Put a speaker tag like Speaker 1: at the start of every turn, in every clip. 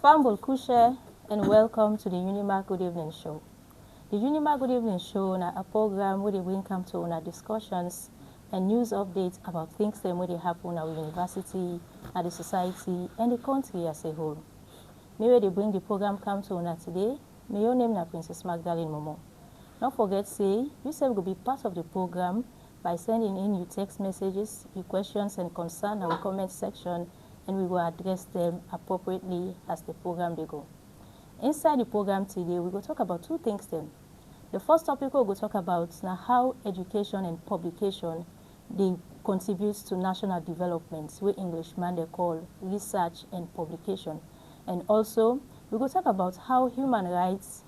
Speaker 1: Fambul Kushe and welcome to the Unimak Good Evening Show. The Unimak Good Evening Show is a program where they bring come to our discussions and news updates about things that may happen at our university, at the society, and the country as a whole. May they bring the program come to us today. May your name is Princess Magdalene Momo. Don't forget say you say will be part of the program by sending in your text messages, your questions and concerns in our comment section, and we will address them appropriately as the program they go. Inside the program today, we will talk about two things then. The first topic we will talk about now how education and publication they contribute to national development, which Englishman they call research and publication. And also, we will talk about how human rights,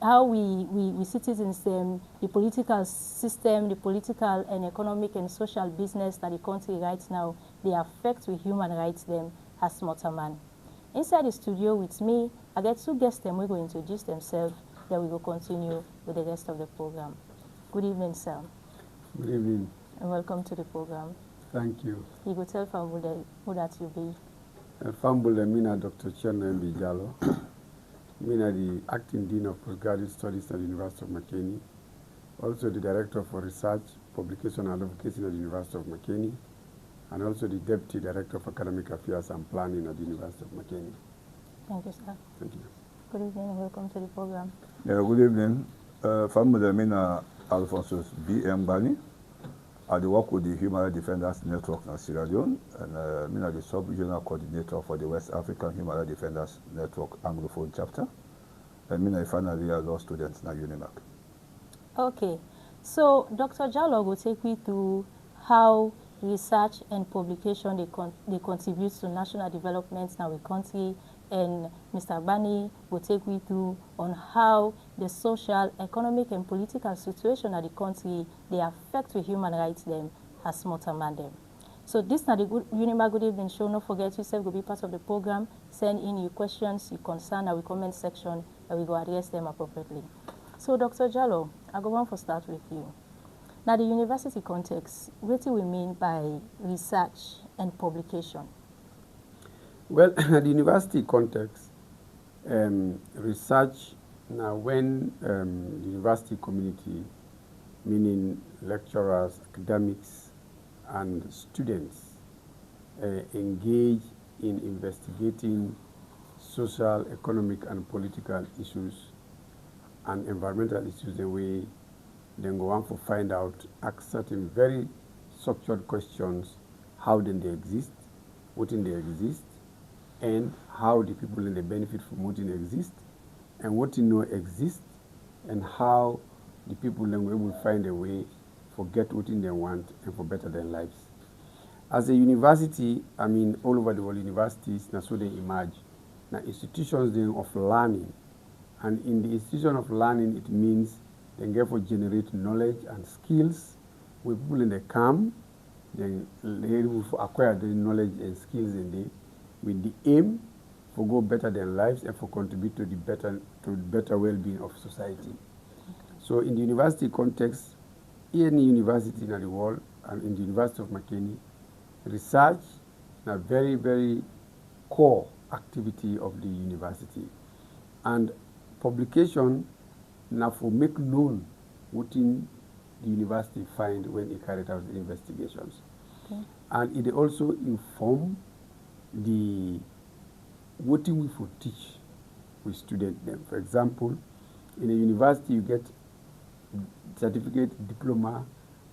Speaker 1: how we citizens, the political system, the political and economic and social business that the country right now, they affect with human rights them as Motaman. Inside the studio with me, I get two guests them we will introduce themselves, then we will continue with the rest of the program. Good evening, sir.
Speaker 2: Good evening.
Speaker 1: And welcome to the program.
Speaker 2: Thank you.
Speaker 1: You go tell Fambul who that you be.
Speaker 2: Fambul Mina Dr. Cherna Mbijalo. Mina the Acting Dean of Postgraduate Studies at the University of Makeni. Also the Director for Research, Publication and Advocacy at the University of Makeni. And also the Deputy Director of Academic Affairs and Planning at the University of Makeni.
Speaker 1: Thank you, sir.
Speaker 2: Thank you.
Speaker 1: Good evening and welcome to the program.
Speaker 3: Yeah, good evening. Fambul Mina Alphonsus B. Mbani. I work with the Human Rights Defenders Network in Sierra Leone, and I'm the sub-regional coordinator for the West African Human Rights Defenders Network Anglophone chapter. And I'm a final year law student at Unimak.
Speaker 1: Okay, so Dr. Jallo will take me through how research and publication they contribute to national development in our country, and Mr. Bani will take me through on how the social, economic, and political situation of the country they affect the human rights them as Motaman them. So this is the Unimak Good Evening Show. Don't forget yourself will be part of the program. Send in your questions, your concern, our comment section, and we will address them appropriately. So Dr. Jallo, I go on for start with you. Now the university context, what do we mean by research and publication?
Speaker 2: Well, at the university context, research, now when the university community, meaning lecturers, academics, and students, engage in investigating social, economic, and political issues and environmental issues, the way then go on to find out, ask certain very structured questions, how then they exist, what in they exist, and how the people in the benefit from what in exist, and what in no exist, and how the people then will find a way for get what in they want and for better their lives. As a university, I mean all over the world universities, now so they emerge, now institutions then of learning, and in the institution of learning it means they therefore generate knowledge and skills where people in the come, then able to acquire the knowledge and skills in the with the aim for go better their lives and for contribute to the better well-being of society. Okay. So in the university context, any university in the world and in the University of Makeni, research is a very, very core activity of the university. And publication now for make known what in the university find when it carried out the investigations. Okay. And it also inform the what we for teach with students them. For example, in a university you get certificate, diploma,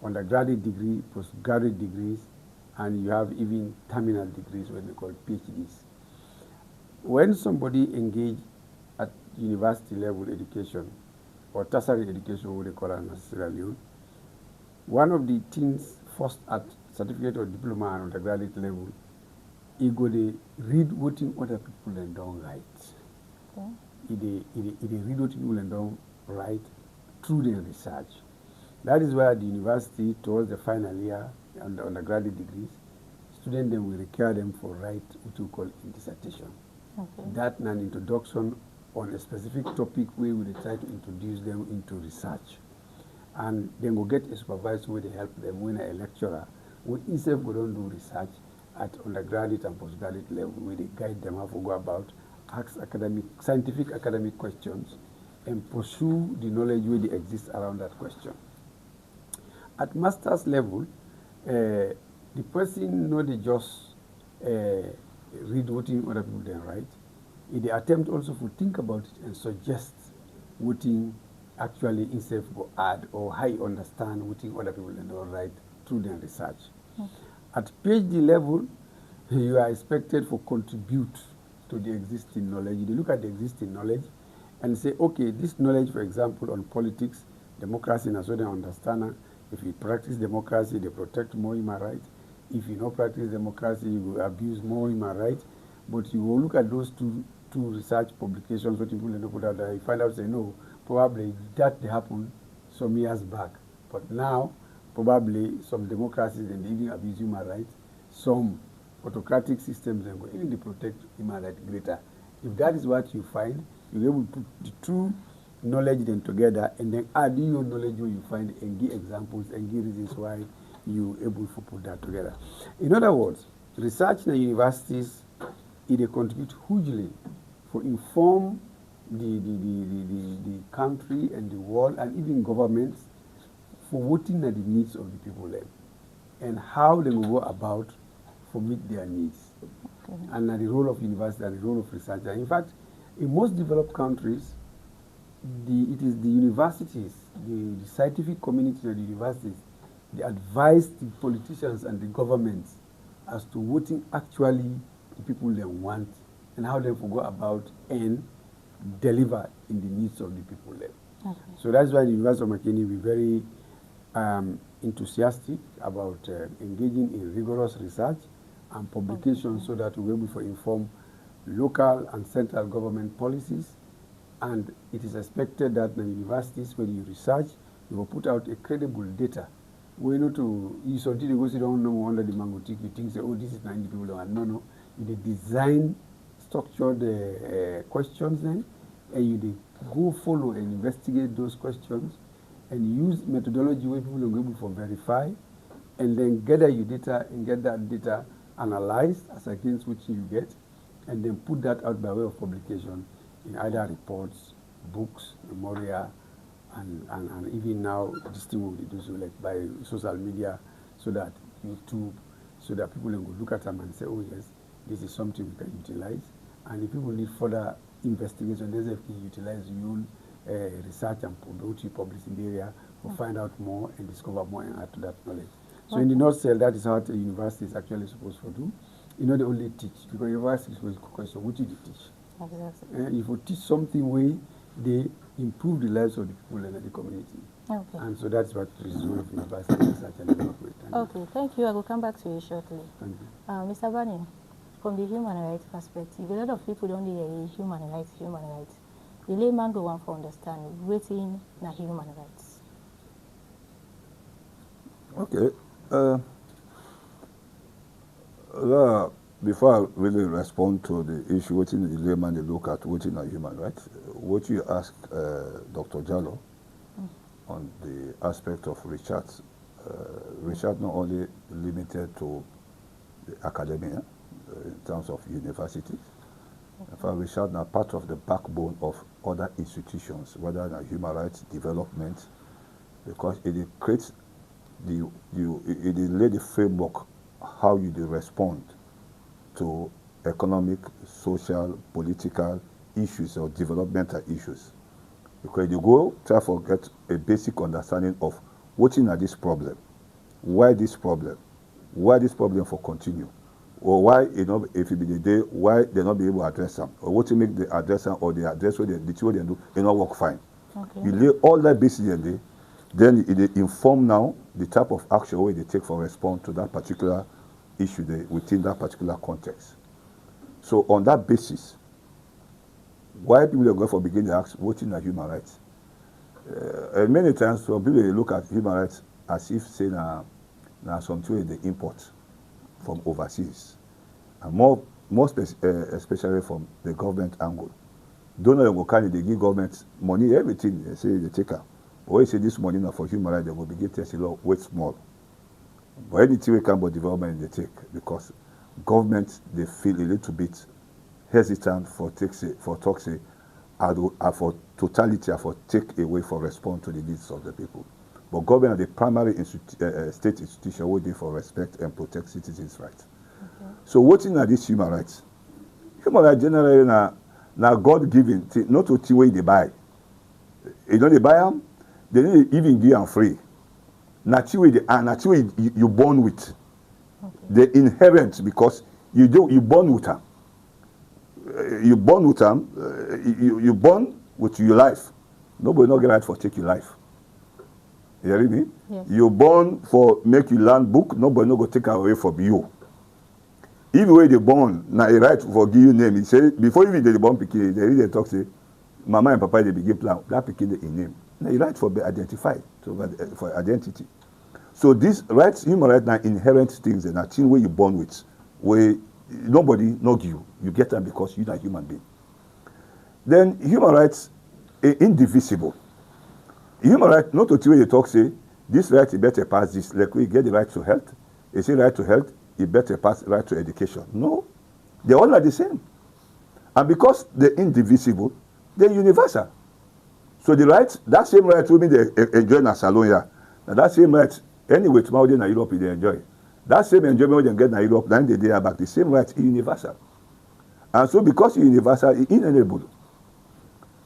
Speaker 2: undergraduate degree, postgraduate degrees, and you have even terminal degrees, what we call PhDs. When somebody engage at university level education or tertiary education, what they call it in Sierra Leone, one of the things first at certificate or diploma and undergraduate level, he go they read what in other people and don't write. Okay. He read what people and don't write through their research. That is why the university, towards the final year and the undergraduate degrees, students then will require them for write what we call a dissertation. Okay. That's an introduction on a specific topic where we try to introduce them into research. And then we'll get a supervisor where they help them when a lecturer, we instead we don't do research at undergraduate and postgraduate level where they guide them how to go about ask scientific academic questions, and pursue the knowledge where they exist around that question. At master's level, the person not just read what other people then write. They attempt also to think about it and suggest what actually instead of add or how you understand what other people then don't write through their research. Okay. At PhD level, you are expected to contribute to the existing knowledge. You look at the existing knowledge and say, okay, this knowledge, for example, on politics, democracy, and so they understand. If you practice democracy, they protect more human rights. If you don't practice democracy, you will abuse more human rights. But you will look at those two research publications, what people put out there, you find out, say, no, probably that happened some years back. But now, probably some democracies and even abuse human rights, some autocratic systems and even they protect human rights greater. If that is what you find, you're able to put the two knowledge then together and then add your knowledge where you find and give examples and give reasons why you're able to put that together. In other words, research in the universities, it contributes hugely for inform the country and the world and even governments for what are the needs of the people then and how they will go about for meet their needs. Okay. And the role of university and the role of researcher. In fact, in most developed countries, it is the universities, the scientific community and the universities, they advise the politicians and the governments as to what actually the people they want and how they will go about and deliver in the needs of the people there. Okay. So that's why the University of McKinney will be very enthusiastic about engaging in rigorous research and publication so that we'll be able to inform local and central government policies. And it is expected that the universities, when you research, you will put out a credible data. We know to you something you go sit down no under the mango tick, you think say, oh, this is 90 people. No. You design structured questions then, and you go follow and investigate those questions and use methodology where people will be able to verify and then gather your data and get that data analyzed as against which you get and then put that out by way of publication in either reports, books, memoria, and even now this thing will be done like by social media so that YouTube, so that people will look at them and say, oh yes, this is something we can utilize. And if people need further investigation, they can utilize your own research and what you publish in the area to find out more and discover more and add to that knowledge. So in the nutshell, that is how the university is actually supposed to do. You know, they only teach, because university is supposed to question, what do you teach? Exactly. If you teach something where they improve the lives of the people in the community. Okay. And so that's what is the role of university research and development.
Speaker 1: Okay, thank you. I will come back to you shortly.
Speaker 2: Thank you.
Speaker 1: Mr. Bani, from the human rights perspective, a lot of people don't hear human rights. The layman go on for understand waiting na human rights.
Speaker 3: Okay. Before I really respond to the issue, what in the layman they look at, what in human rights, what you ask Dr. Jallo on the aspect of research, research not only limited to the academia in terms of universities. In fact, research are part of the backbone of other institutions, whether in human rights development, because it creates it lay the framework how you respond to economic, social, political issues or developmental issues. Because you go try to get a basic understanding of what is this problem, why this problem for continue, or why, if it be the day, why they not be able to address them, or what to make the address or the address what the two they do, not work fine. Okay. You lay all that basis in there, then it inform now the type of action where they take for response to that particular issue within that particular context. So on that basis, why people are going for beginning to ask what is human rights? Many times some people look at human rights as if saying something they import from overseas, and more especially from the government angle. Don't know they give government money, everything they say they take out. Or you say this money now for human rights, they will begin to say, look, wait small. But anything we can about development they take, because government they feel a little bit hesitant for talk say, for totality, for take away, for respond to the needs of the people. But government are the primary state institution where they for respect and protect citizens' rights. Okay. So what are these human rights? Human rights generally now God given, not to way they buy. You know they buy them, they don't even give them free. Not way you born with. Okay. They're inherent because you born with them. You born with them. You born with your life. Nobody no get right for take your life. You hear me? Yes. You born for make you learn book. Nobody no go take away from you. Even when they born, now a right for give you name. He say before even they born pikin, they talk say, Mama and Papa they begin plan that pikin in name. Now a right for be identified for identity. So these rights, human rights, are inherent things and are things where you born with, where nobody knows you. You get them because you're a human being. Then human rights are indivisible. Human rights, not to where you talk say, this right is better pass this. Like we get the right to health. You say right to health, it better pass right to education. No. They all are the same. And because they're indivisible, they're universal. So the rights, that same right will be they enjoy in Salonia. Now that same right, anyway, tomorrow in Europe they enjoy. That same enjoyment they get in Europe, then they are back. The same right is universal. And so because it's universal, it's inalienable.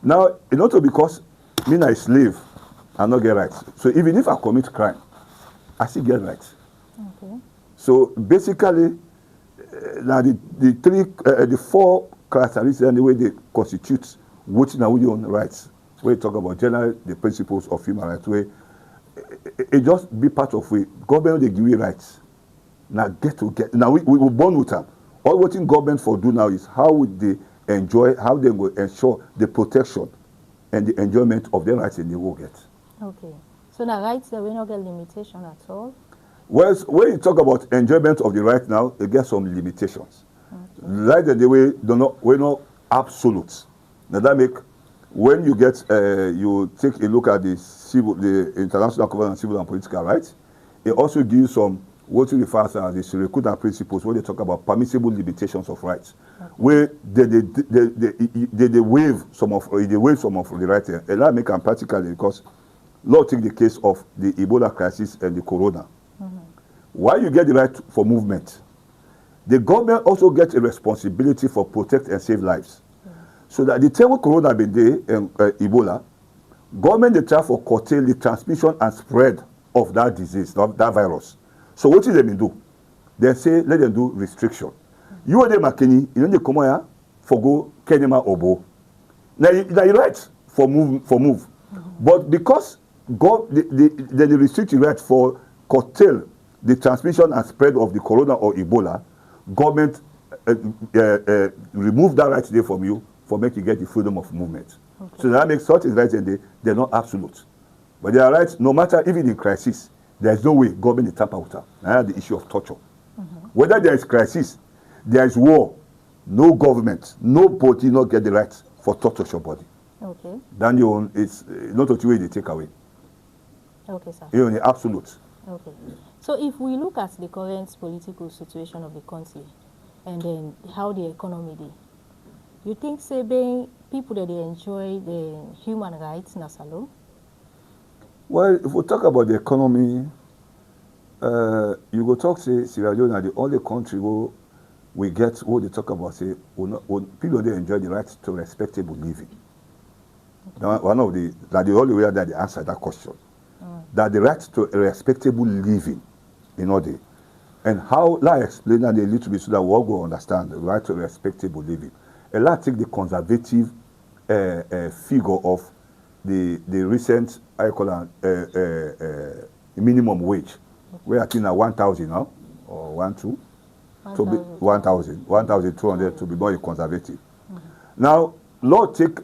Speaker 3: Now, not because me a slave, I not get rights. So even if I commit crime, I still get rights. Okay. So basically, now the four characteristics and the way they constitute what now we own rights. Where you talk about generally the principles of human rights, where it just be part of it. Government they give you rights. Now now we were born with them. All what in government for do now is how would they enjoy, how they will ensure the protection and the enjoyment of their rights and they will get. Okay.
Speaker 1: So the rights there will not get limitation at all?
Speaker 3: Well, when you talk about enjoyment of the right now, it gets some limitations. Okay. Right that the way we're not absolute. Now that make when you get you take a look at the International Covenant on Civil and Political Rights, it also gives some what you refer to as the Sirikuta principles, where they talk about permissible limitations of rights, okay, where they waive some of the rights, and that make them practically because Lord take the case of the Ebola crisis and the Corona. Mm-hmm. Why you get the right for movement, the government also gets a responsibility for protect and save lives. Mm-hmm. So that the time when Corona been there and Ebola, government they try for curtail the transmission and spread of that disease, of that virus. So what did they do? They say let them do restriction. Mm-hmm. You and them Makeni, you know they come here for go Kenema Obo. Now you right for move. Mm-hmm. But because they restrict the right for curtail the transmission and spread of the corona or Ebola, government remove that right there from you for make you get the freedom of movement. Okay. So that makes certain rights and they're not absolute. But they are rights, no matter even in crisis, there's no way government is tap out. Now the issue of torture. Mm-hmm. Whether there is crisis, there is war, no government, nobody not get the right for torture your body. Okay. Then it's not a way they take away.
Speaker 1: Okay, sir.
Speaker 3: You're only absolute.
Speaker 1: Okay. So if we look at the current political situation of the country and then how the economy is, you think say being people that they enjoy the human rights in Asalo?
Speaker 3: Well, if we talk about the economy, you go talk say Sierra Leone are the only country where we get what they talk about say people they enjoy the right to respectable living. Okay. One of the only way that they answer that question. That the right to a respectable living in order. And how, I explain that a little bit so that we all go understand the right to a respectable living. And let's take the conservative figure of the recent, I call it minimum wage. We're at 1,000 now, or 1,200. 1,200 to be more conservative. Mm-hmm. Now, Lord take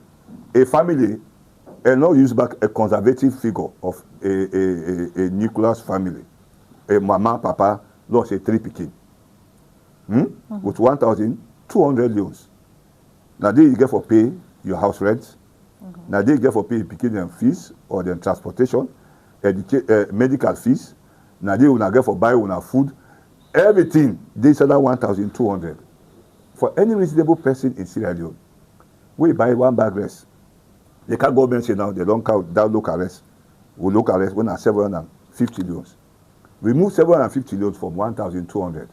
Speaker 3: a family and now use back a conservative figure of a nucleus family. A mama, papa, lost a 3 pikin. Mm-hmm. With 1,200 loans. Now they get for pay your house rent. Mm-hmm. Now they get for pay pikin them fees or them transportation, medical fees. Now they will get for buy una food. Everything, they said that 1,200. for any reasonable person in Sierra Leone, we buy one bag rice. The car government say now they don't count that local arrest. We local arrest when are 750 loans. Remove 750 loans from 1,200.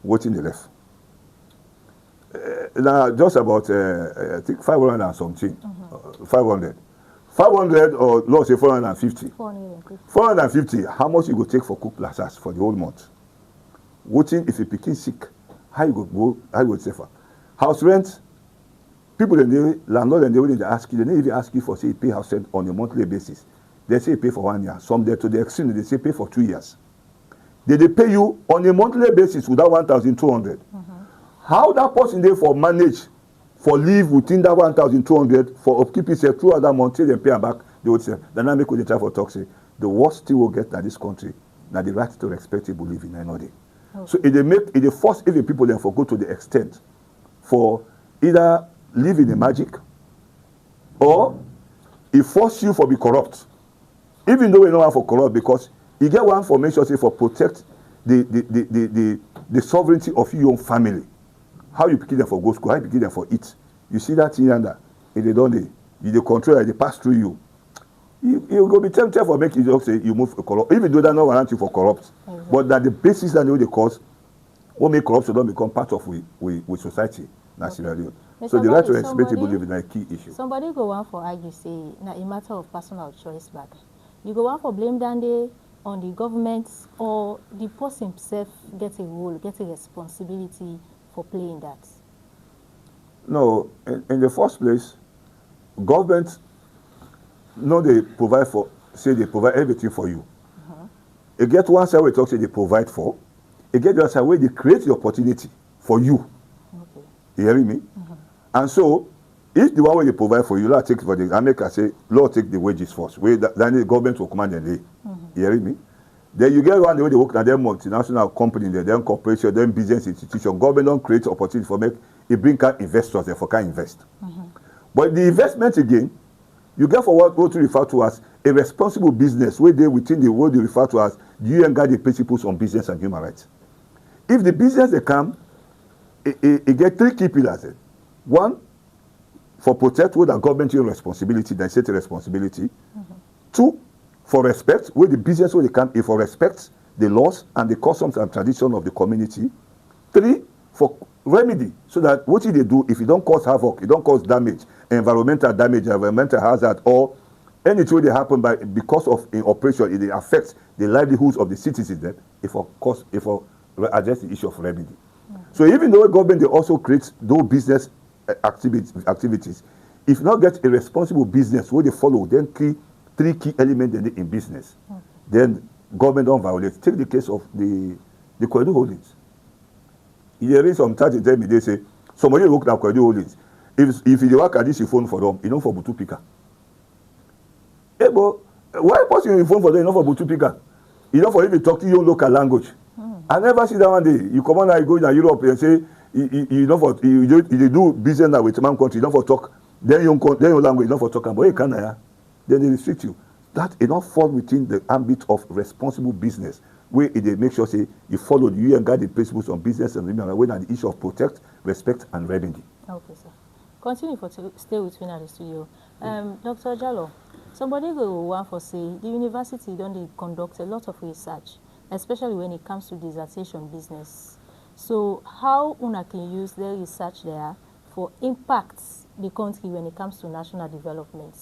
Speaker 3: What's in the left? Now just about I think 500 and something. 500. 500 or let's say 450. 450. How much you go take for cook plazas for the whole month? Waiting if you pick sick, how you go? How you go safer? House rent. People and they landlord and they will ask you. They even ask you for say pay house rent on a monthly basis. They say pay for 1 year. Some there to the extreme they say pay for 2 years. They pay you on a monthly basis without 1,200. How that person there for manage for live within that 1,200 for upkeep itself throughout that month till they pay them back, they would say, the dynamic with the try for talk say, the worst thing will get in this country, now the right to respectable living in another. Okay. So if they force even people then for go to the extent for either live in the magic or it force you for be corrupt. Even though we know how for corrupt because you get one for make sure say for protect the sovereignty of your own family. How you pick them for go school, how you pick them for eat. You see that thing under, if they don't they control it, they pass through you. You go be tempted for making you say you move corrupt. Even though that not warrant you for corrupt. Exactly. But that the basis and the cause what make corruption don't become part of with society. Naturally. Okay. So the right to respectable living is a key issue.
Speaker 1: Somebody go on for argue say na a matter of personal choice back. You go on for blame Dande on the government or the person himself get a role, get a responsibility for playing that?
Speaker 3: No, in the first place, government, no, they provide for, say they provide everything for you. You get one side where talk say they provide for, you get the other side where they create the opportunity for you. Okay. You hearing me? And so, if the one where they provide for you, take for the America say, Lord take the wages first. Then the government will command and lay. You hearing me? Then you get one the way they work at them multinational company, then corporation, then business institution. Government don't create opportunity for make it bring out investors there for can invest. But the investment again, you get for what we refer to as a responsible business where they within the world you refer to as the UN guiding principles on business and human rights. If the business they come, it get three key pillars. One, for protect with the government responsibility, then set a responsibility. Two, for respect, where the business where they come, if for respect the laws and the customs and tradition of the community. Three, for remedy, so that what they do, if you don't cause havoc, you don't cause damage, environmental damage, environmental hazard, or anything that happen because of an operation, it affects the livelihoods of the citizens, then if for address the issue of remedy. So even though government they also create those business activities, if not get a responsible business where they follow, then three key elements in business, then government don't violate. Take the case of the Kwedu Holdings. There is some time they tell me, they say, somebody work at Kwedu Holdings. If you work at this, you phone for them, you don't for Butu Pika. Hey, but why person you phone for them, you don't for Butu Pika? You don't for even talk to your local language. I never see that one day. You come on and you go to Europe and say, you don't for, you do business now with one country, you don't for talk, then your language, you don't for talk, but you can't, then they restrict you. That it not fall within the ambit of responsible business, where they make sure say you follow the UN guiding principles on business and human rights, when the issue of protect, respect, and remedy. Okay, sir.
Speaker 1: Continue for stay with me at the studio. Dr. Jallo, somebody go want for say the university don't conduct a lot of research, especially when it comes to dissertation business. So how una can use their research there for impacts the country when it comes to national development?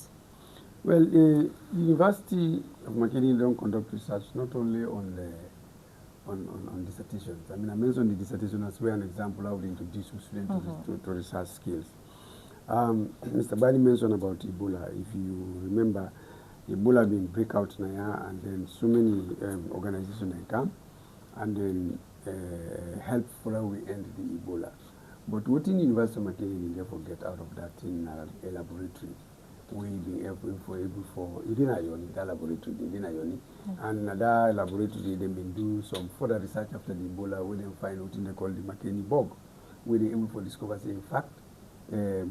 Speaker 2: Well, the University of Makeni don't conduct research not only on dissertations. I mean, I mentioned the dissertation as well an example how we introduce students to research skills. Mr. Bani mentioned about Ebola. If you remember, Ebola being breakout now, and then so many organizations come and then help for how we end the Ebola. But what in University of Makeni we therefore get out of that in a laboratory. We be able for Idina that laboratory, and that laboratory they been do some further research after the Ebola, where they find what they call the Makeni bug, where they able to discover say in fact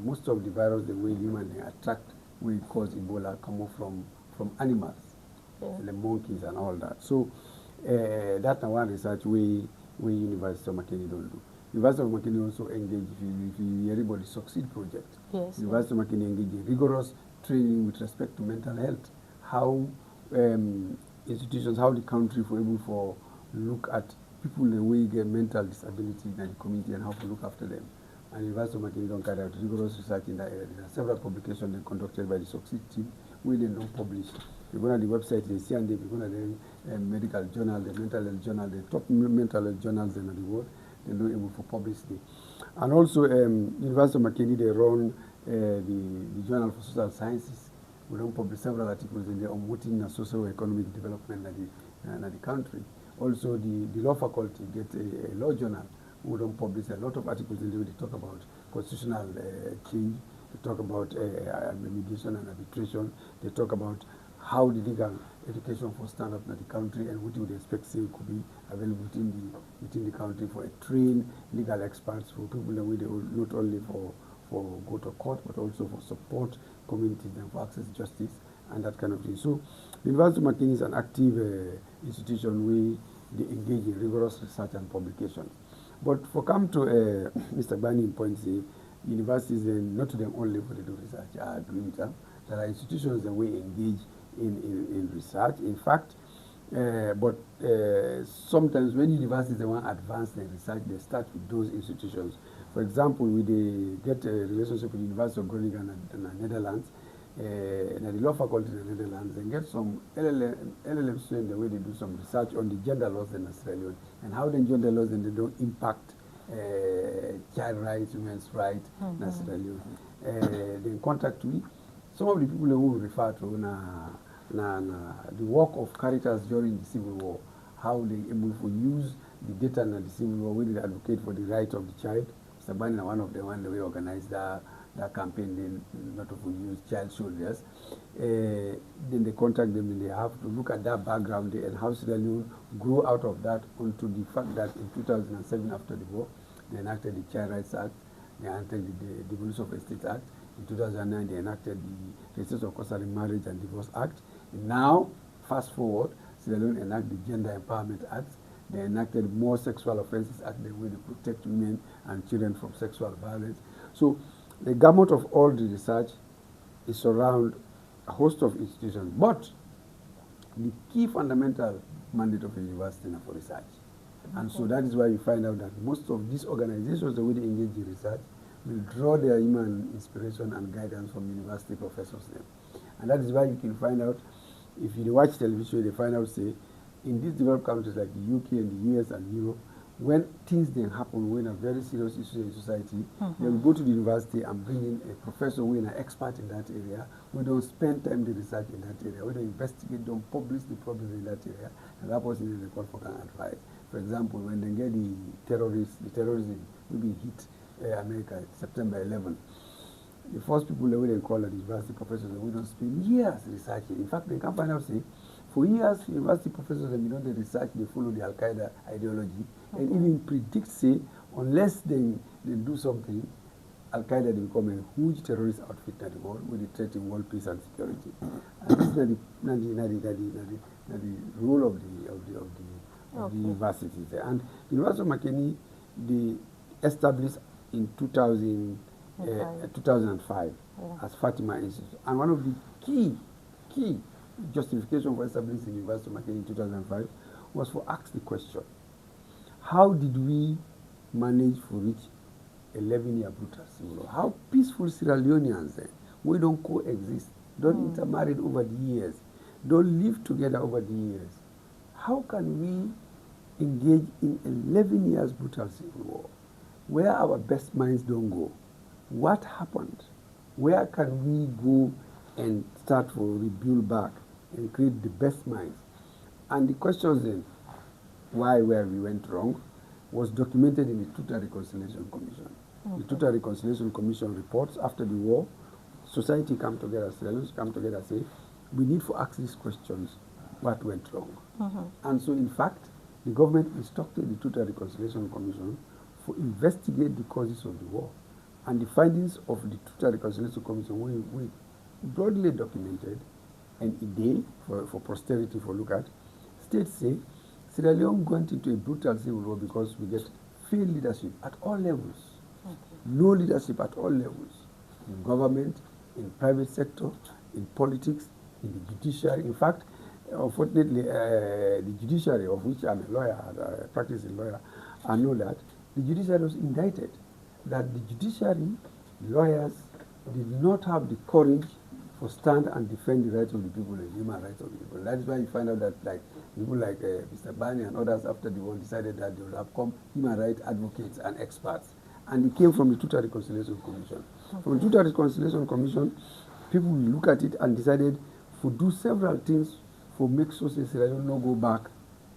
Speaker 2: most of the virus the way human they attract will cause Ebola come from animals, the monkeys and all that. So that's one research we University of Makeni don't do. University of Makeni also engage, if you hear about the Succeed project,
Speaker 1: Yes.
Speaker 2: University of Makeni engage in rigorous training with respect to mental health, how institutions, how the country for able for look at people the way get mental disability in the community and how to look after them. And University of Makeni don't carry out rigorous research in that area. There are several publications conducted by the Succeed team where they don't publish. You go on the website, they see, and they go on the medical journal, the mental health journal, the top mental health journals in the world, they're not able for publicity. And also, University of Makeni, they run the Journal for Social Sciences. We don't publish several articles in there on voting and socio-economic development in the country. Also, the law faculty get a law journal. We don't publish a lot of articles in there. They talk about constitutional change. They talk about mediation and arbitration. They talk about how the legal education for stand up in the country and what you would expect say could be available within the country for a trained legal experts, for people that we not only for go to court but also for support communities and for access justice and that kind of thing. So the University of Makeni is an active institution where they engage in rigorous research and publication. But for come to Mr. Bani point say universities not to them only for the do research. I agree with that. There are institutions that we engage in research. In fact, but sometimes when universities they want to advance their research, they start with those institutions. For example, we get a relationship with the University of Groningen in the Netherlands, and the law faculty in the Netherlands, and get some LLM students the way they do some research on the gender laws in Sierra Leone and how the gender laws and they don't impact child rights, women's rights in Sierra Leone. They contact me. Some of the people who refer to the work of Caritas during the Civil War, how they able to use the data in the Civil War, where they advocate for the right of the child. Mr. Bani, one of them, when they organized that campaign, then not to use child soldiers. Then they contact them and they have to look at that background and how Sierra Leone grew out of that onto the fact that in 2007, after the war, they enacted the Child Rights Act, they enacted the Devolution of Estates Act. In 2009, they enacted the Registration of Customary Marriage and Divorce Act. And now, fast forward, Sierra Leone enacted the Gender Empowerment Act. They enacted more Sexual Offences Act, the way to protect women and children from sexual violence. So the gamut of all the research is around a host of institutions. But the key fundamental mandate of a university is for research. And so that is why you find out that most of these organizations that will engage in research will draw their human inspiration and guidance from university professors there. And that is why you can find out, if you watch television, they find out, say, in these developed countries like the UK and the US and Europe, when things then happen, when a very serious issue in society, they will go to the university and bring in a professor who is an expert in that area. We don't spend time to research in that area. We don't investigate, don't publish the problems in that area, and that person is called for can advice. For example, when they get the terrorism will be hit America, September 11. The first people that we call at the university professors, we don't spend years researching. In fact, they can find out, say, for years, university professors have been doing the research, they follow the Al-Qaeda ideology, and even predict, say, unless they do something, Al-Qaeda will become a huge terrorist outfit in the world with the threat in world peace and security. And this is the role of the universities there. And the University of Makeni, they established in 2005 as Fatima Institute. And one of the key justification for establishing the University of Makeni in 2005 was for ask the question, how did we manage to reach 11-year brutal civil war? How peaceful Sierra Leoneans then? We don't coexist, don't intermarry over the years, don't live together over the years. How can we engage in 11 years brutal civil war? Where our best minds don't go? What happened? Where can we go and start to rebuild back and create the best minds? And the questions then, where we went wrong, was documented in the Truth and Reconciliation Commission. The Truth and Reconciliation Commission reports after the war, society come together, citizens come together and say, we need to ask these questions, what went wrong? And so in fact, the government instructed the Truth and Reconciliation Commission to investigate the causes of the war. And the findings of the Truth and Reconciliation Commission were broadly documented, and a day for posterity for look at. States say Sierra Leone went into a brutal civil war because we get failed leadership at all levels.
Speaker 1: Okay.
Speaker 2: No leadership at all levels. In government, in private sector, in politics, in the judiciary. In fact, unfortunately, the judiciary, of which I'm a lawyer, I practice a lawyer, I know that the judiciary was indicted. That the judiciary, lawyers, did not have the courage to stand and defend the rights of the people, the human rights of the people. That is why you find out that people like Mr. Bani and others after the war decided that they would have become human rights advocates and experts. And it came from the Truth and Reconciliation Commission. Okay. From the Truth and Reconciliation Commission, people will look at it and decided to do several things for make Sierra Leone not go back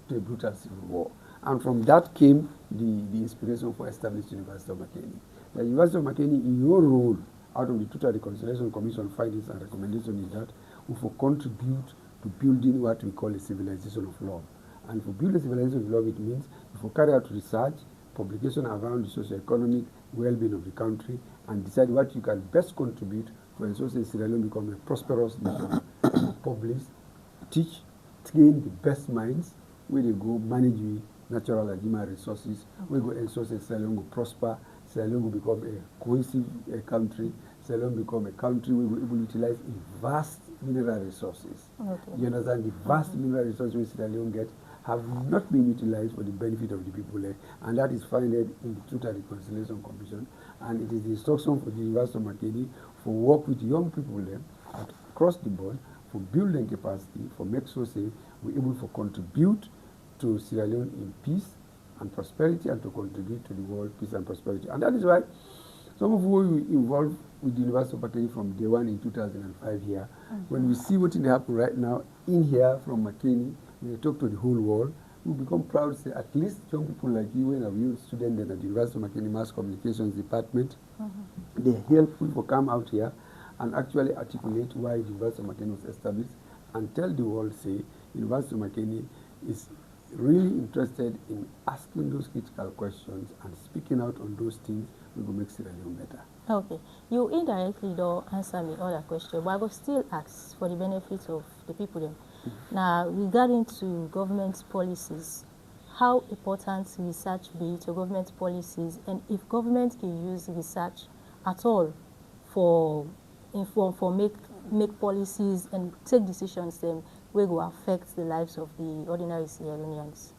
Speaker 2: to a brutal civil war. And from that came the inspiration for establishing University of Makeni. The University of Makeni, in your role, out of the Truth and Reconciliation Commission findings and recommendations, is that we will contribute to building what we call a civilization of love. And for building a civilization of love, it means if we carry out research, publication around the socio-economic well-being of the country, and decide what you can best contribute to ensure Sierra Leone become a prosperous nation. Publish, teach, train the best minds, where they go manage with natural and human resources, where go ensure Sierra Leone will prosper, Sierra Leone will become a cohesive country, Sierra Leone become a country where we will utilize vast mineral resources. Okay. You understand? The vast mineral resources which Sierra Leone get have not been utilized for the benefit of the people there, and that is found in the Truth and Reconciliation Commission, and it is the instruction for the University of Makeni for work with young people there across the board for building capacity, for make sure say we're able to contribute to Sierra Leone in peace and prosperity, and to contribute to the world peace and prosperity. And that is why some of who we involved with the University of Makeni from day one in 2005 here, when we see what is happening right now in here from Makeni, when we talk to the whole world, we become proud to say at least young people like you and you students at the University of Makeni Mass Communications Department, they help people come out here and actually articulate why the University of Makeni was established and tell the world, say, University of Makeni is really interested in asking those critical questions and speaking out on those things we will make Sierra Leone better.
Speaker 1: Okay. You indirectly don't answer me all that question, but I will still ask for the benefit of the people then. Now, regarding to government policies, how important research be to government policies, and if government can use research at all for make policies and take decisions then will go affect the lives of the ordinary Sierra Leoneans?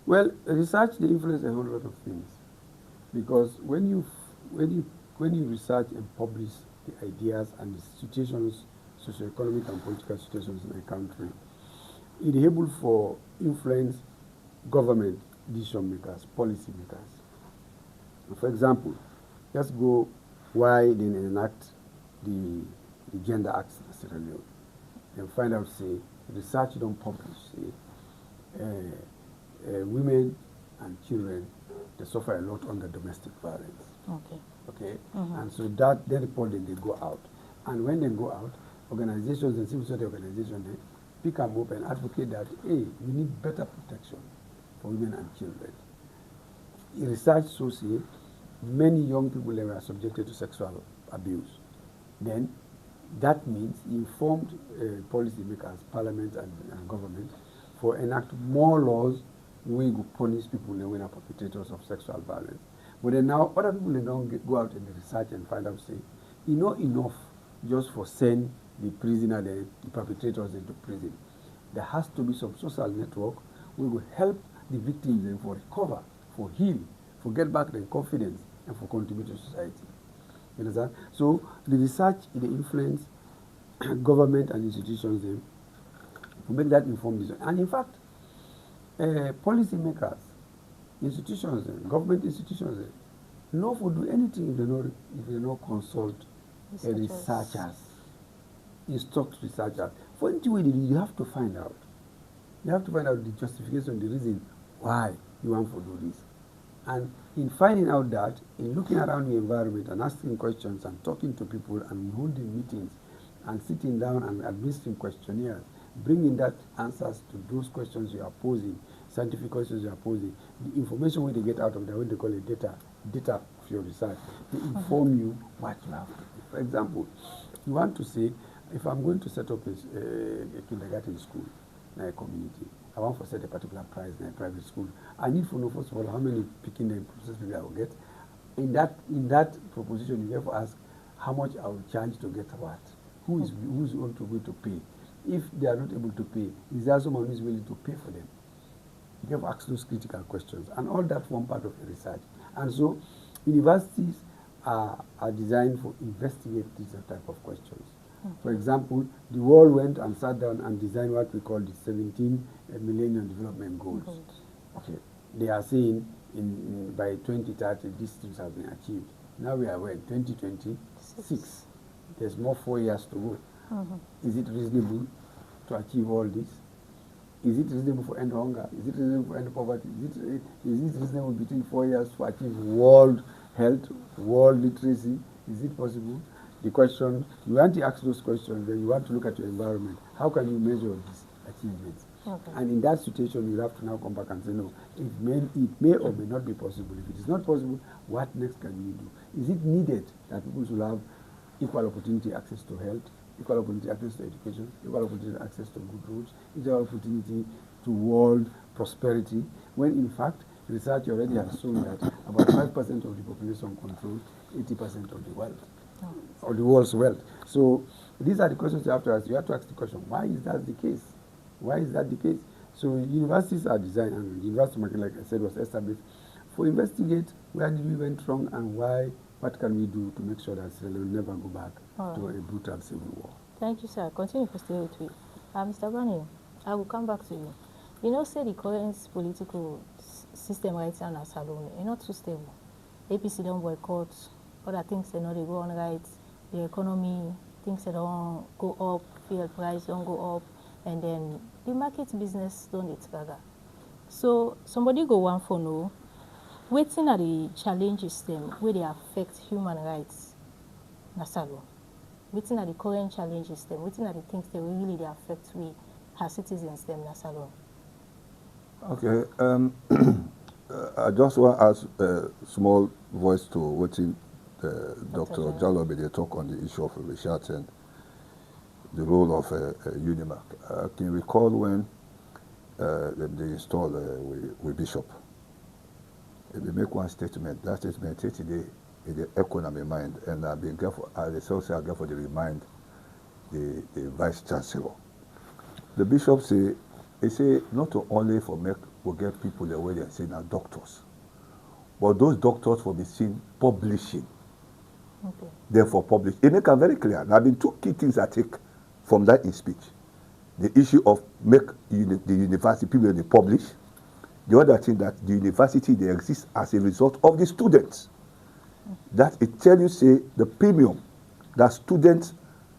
Speaker 2: Well, research they influence a whole lot of things, because when you research and publish the ideas and the situations, socio-economic and political situations in a country, it is able for influence government decision makers, policy makers. For example, let's go why they enact the Gender Act in Sierra Leone and find out, say, research don't publish, say, women and children, they suffer a lot under domestic violence. Okay. Okay? And so that, they report, then they go out. And when they go out, organizations and civil society organizations, they pick them up and advocate that, hey, we need better protection for women and children. In research shows here, many young people were subjected to sexual abuse. Then that means informed policymakers, parliament and government for enact more laws we will punish people when are perpetrators of sexual violence. But then now other people they don't go out and research and find out, say, enough just for send the prisoner, the perpetrators into prison. There has to be some social network we will help the victims then for recover, for heal, for get back their confidence, and for contribute to society. You understand? So the research, the influence government and institutions then to make that informed decision. And in fact, policy makers, institutions, government institutions, no will do anything if they not consult researchers, instruct researchers. For anything we did, you have to find out. You have to find out the justification, the reason why you want to do this. And in finding out that, in looking around the environment and asking questions and talking to people and holding meetings and sitting down and administering questionnaires, bringing that answers to those questions you are posing, scientific questions you are posing, the information when they get out of there, what they call it data of your research, they inform you what you have to do. For example, you want to say, if I'm going to set up a kindergarten school in a community, I want to set a particular price in a private school. I need to know, first of all, how many picking and process people I will get. In that proposition, you therefore ask how much I will charge to get what. Who's going to pay? If they are not able to pay, is there someone who is willing to pay for them? You have to ask those critical questions, and all that form part of the research. And so, universities are designed for investigate these type of questions. For example, the world went and sat down and designed what we call the 17 Millennium Development Goals. Okay, they are saying by 2030 these things have been achieved. Now we are in 2026. There's more 4 years to go. Is it reasonable to achieve all this? Is it reasonable for end hunger? Is it reasonable for end poverty? Is it reasonable between 4 years to achieve world health, world literacy? Is it possible? The question, you want to ask those questions, then you want to look at your environment. How can you measure these achievements? And in that situation, you have to now come back and say, no, it may or may not be possible. If it is not possible, what next can we do? Is it needed that people should have equal opportunity access to health, equal opportunity access to education, equal opportunity access to good roads, equal opportunity to world prosperity, when in fact, research already has shown that about 5% of the population controls 80% of the wealth, or the world's wealth. So these are the questions you have to ask. You have to ask the question, why is that the case? Why is that the case? So universities are designed, and the university market, like I said, was established for investigate where did we went wrong and why, what can we do to make sure that Sierra Leone never go back to a brutal civil war.
Speaker 1: Thank you, sir. Continue to stay with me. Mr. Bani, I will come back to you. You know, say the current political system right now in Salone is not too stable. APC don't boycott, other things they know they go on right, the economy, things they don't go up, fuel price don't go up, and then the market business don't get. So somebody go one for no, waiting at the challenges them where they affect human rights in Salone. Waiting at the current challenges them, waiting at the things that really they affect we as citizens them in Salone.
Speaker 3: Okay, I just want to add a small voice to what Dr. Jalobe they talk on the issue of research and the role of Unimak. I can recall when they installed with Bishop. They make one statement. That statement is today in the economy mind, and I've been careful. As a social careful to remind the Vice Chancellor. The Bishop say. They say not only for make we get people away they say now doctors, but those doctors will be seen publishing. Okay. Therefore publish. It make it very clear. There have been two key things I take from that in speech. The issue of make the university people they publish. The other thing that the university they exist as a result of the students. That it tell you say the premium that students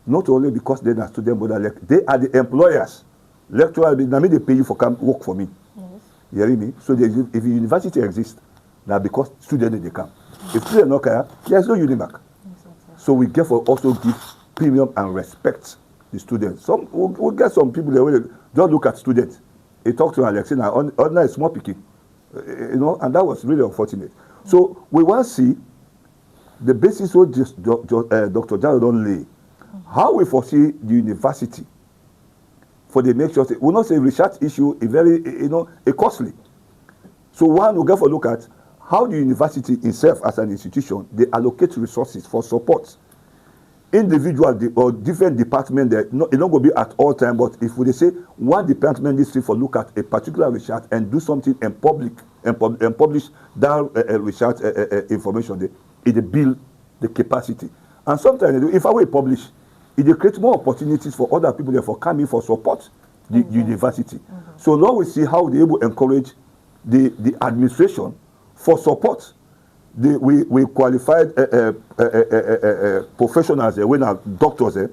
Speaker 3: not only because they're a student but they are the employers. Lecturer, they pay you for come work for me. Yes. You hear me? So if the university exists, now because students they come. If students not care, there's no Unimak. Exactly. So we therefore also give premium and respect the students. We'll get some people that will just look at students. They talk to Alexina on a small picking, and that was really unfortunate. Mm-hmm. So we want to see the basis of just Dr. Jalo don't lay. Mm-hmm. How we foresee the university for the make sure, we not say research issue is very, a costly. So one will get for look at how the university itself as an institution, they allocate resources for support. Individual or different departments, it not going to be at all time, but if we say one department needs to for look at a particular research and do something in public and publish that research information, it build the capacity. And sometimes if I will publish, it creates more opportunities for other people therefore coming for support the university. So now we see how they able to encourage the administration for support. We qualified professionals, when are doctors,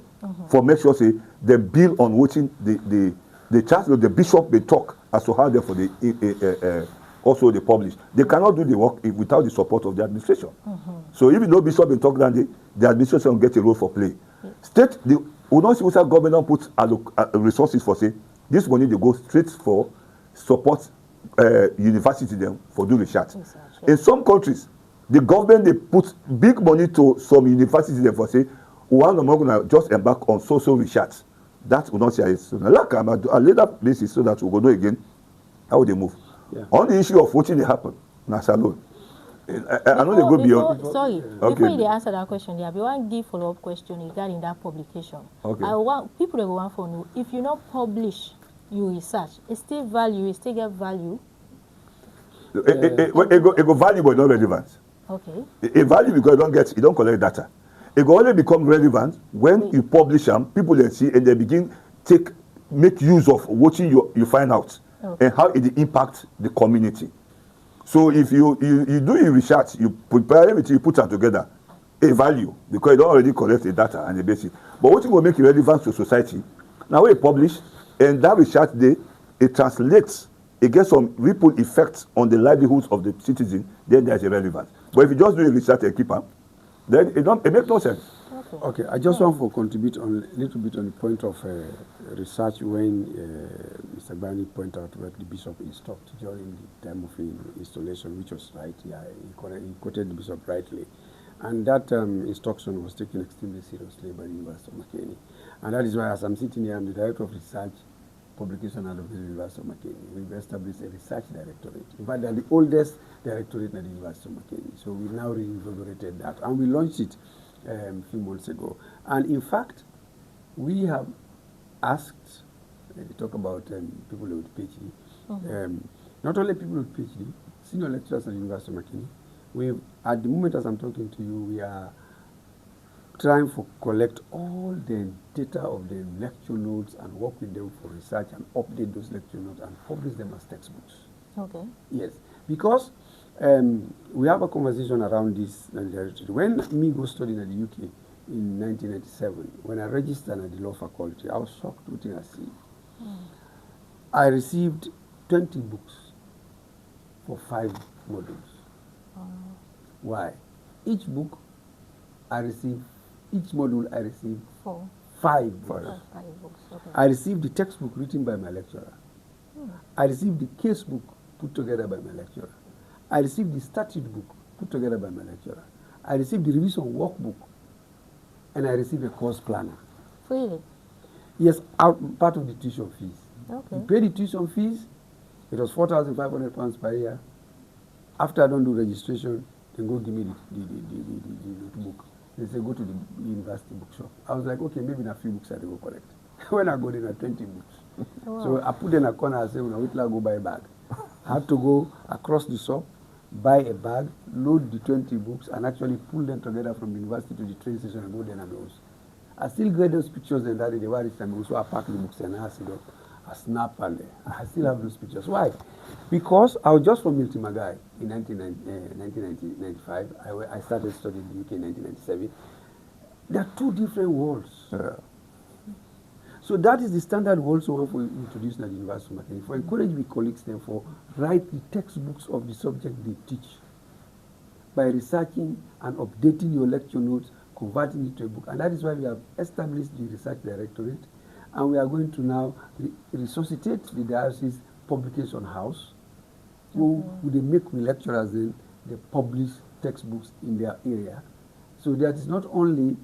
Speaker 3: for make sure say they build on watching the chancellor, the bishop, they talk as to how therefore they also they publish. They cannot do the work without the support of the administration. So even though bishop they talk, then the administration will get a role for play. State, we don't see what government put resources for say this money they go straight for support university them for do research. Exactly. In some countries, the government they put big money to some universities them for say one of them gonna just embark on social research. That will not say it's like a later basis so that we will know again How they move.
Speaker 2: Yeah.
Speaker 3: On the issue of wetin dey happen, na salon. I know they go beyond.
Speaker 1: Before you answer that question, there be one give follow-up question regarding that publication.
Speaker 3: Okay.
Speaker 1: I want people that go want to know if you not publish your research, it still value, it still get value.
Speaker 3: It go value but not relevant.
Speaker 1: Okay.
Speaker 3: It value because you don't collect data. It go only become relevant when you publish them, people they see and they begin make use of what you find out and how it impact the community. So if you do your research, you prepare everything, you put them together, a value, because you don't already collect the data and the basic. But what will make it relevant to society? Now we publish, and that research it translates, it gets some ripple effects on the livelihoods of the citizen, then there's a relevance. But if you just do a research and keep up, then it makes no sense.
Speaker 2: Okay, I just want to contribute on a little bit on the point of research when Mr. Bani pointed out what the bishop instructed during the time of installation, which was right. Yeah, he quoted the bishop rightly. And that instruction was taken extremely seriously by the University of Makeni. And that is why, as I'm sitting here, I'm the Director of Research, Publication and Advocacy at the University of Makeni. We've established a research directorate. In fact, they're the oldest directorate at the University of Makeni. So we now reinvigorated that. And we launched it a few months ago. And in fact, we have asked, they talk about people with PhD, not only people with PhD, senior lecturers at the University of Makeni. We've, at the moment as I'm talking to you, we are trying to collect all the data of the lecture notes and work with them for research and update those lecture notes and publish them as textbooks.
Speaker 1: Okay.
Speaker 2: Yes, because we have a conversation around this. When me go studying at the UK in 1997, when I registered at the law faculty, I was shocked with what I see. I received 20 books for 5 modules. Why? Each book I received, each module I received 5 books.
Speaker 1: 5 books. Okay.
Speaker 2: I received the textbook written by my lecturer. I received the case book put together by my lecturer. I received the statute book put together by my lecturer. I received the revision workbook, and I received a course planner.
Speaker 1: Really?
Speaker 2: Yes, part of the tuition fees.
Speaker 1: Okay.
Speaker 2: You pay the tuition fees. It was £4,500 per year. After I don't do registration, they go give me the notebook. They say, go to the university bookshop. I was like, okay, maybe in a few books I go collect. When I go there, 20 books. Wow. So I put in a corner and say, when I wait till I go buy a bag. I had to go across the shop, buy a bag, load the 20 books, and actually pull them together from the university to the train station and go there and those. I still get those pictures and that in the wireless time. Also, I pack the books and I sit up. I snap and I still have those pictures. Why? Because I was just from Milton Magai in 1995. I started studying in the UK in 1997. There are 2 different worlds.
Speaker 3: Yeah.
Speaker 2: So that is the standard we also want to introduce at the University of Makeni. For encourage my colleagues then for write the textbooks of the subject they teach by researching and updating your lecture notes, converting it to a book. And that is why we have established the research directorate. And we are going to now resuscitate the diocese publication house, who they make the lecturers then they publish textbooks in their area. So that is not only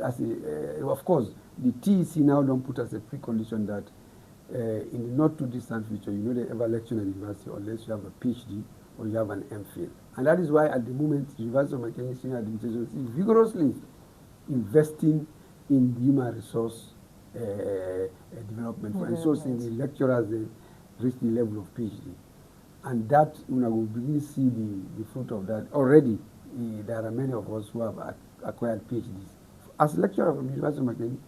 Speaker 2: as a, of course, the TEC now don't put as a precondition that in the not too distant future, you know, they ever lecture at the university unless you have a PhD or you have an MPhil. And that is why at the moment, the University of Makeni Senior Administration is vigorously investing in human resource development for ensuring the lecturers reach the level of PhD. And that, we will begin to see the fruit of that. Already, there are many of us who have acquired PhDs. As a lecturer from the University of Makeni,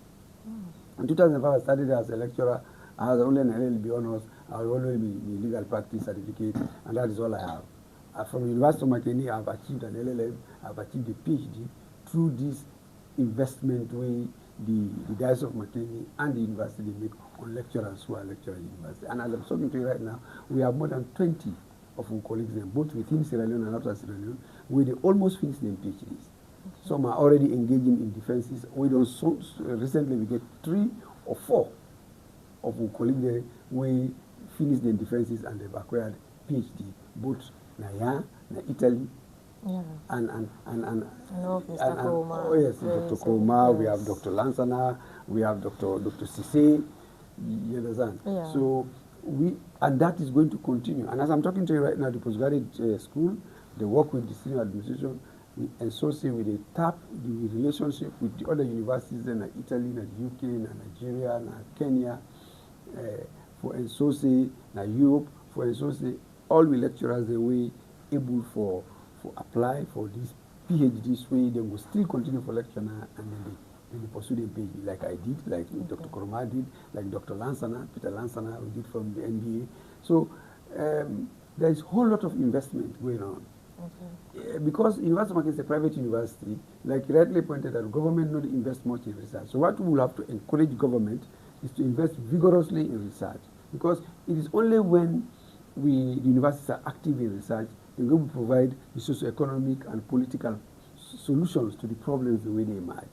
Speaker 2: in 2005 I started as a lecturer. I had only an LLB honors. I will only be legal practice certificate, and that is all I have. From the University of Makeni, I have achieved an LLM, I have achieved a PhD through this investment way the Diocese of Makeni and the university make on lecturers who are lecturing at the university. And as I'm talking to you right now, we have more than 20 of our colleagues, both within Sierra Leone and outside Sierra Leone, where they almost finished their PhDs. Okay. Some are already engaging in defenses. We don't recently we get 3 or 4 of our colleagues there we finished their defenses and they've acquired PhD, both in Italy.
Speaker 1: Yeah.
Speaker 2: And
Speaker 1: Mr. Koma.
Speaker 2: Oh yes, Dr. Koma, yes. We have Dr. Lansana, we have Dr. Sise, you understand?
Speaker 1: Yeah.
Speaker 2: So and that is going to continue. And as I'm talking to you right now, the postgraduate school, they work with the senior administration, we associate with the tap the relationship with the other universities in Italy, in UK, in Nigeria, in Kenya, for associate, in Europe, for associate, all the lecturers they were able for apply for this PhD way, they will still continue for lecture now, and then they pursue their PhD, like I did, like Dr. Koroma did, like Dr. Lansana, Peter Lansana, we did from the NBA. So there is a whole lot of investment going on. Because University of Market is a private university, like you rightly pointed out, government not invest much in research. So what we will have to encourage government is to invest vigorously in research, because it is only when the universities are active in research they're going to provide the socio-economic and political solutions to the problems the way they emerge.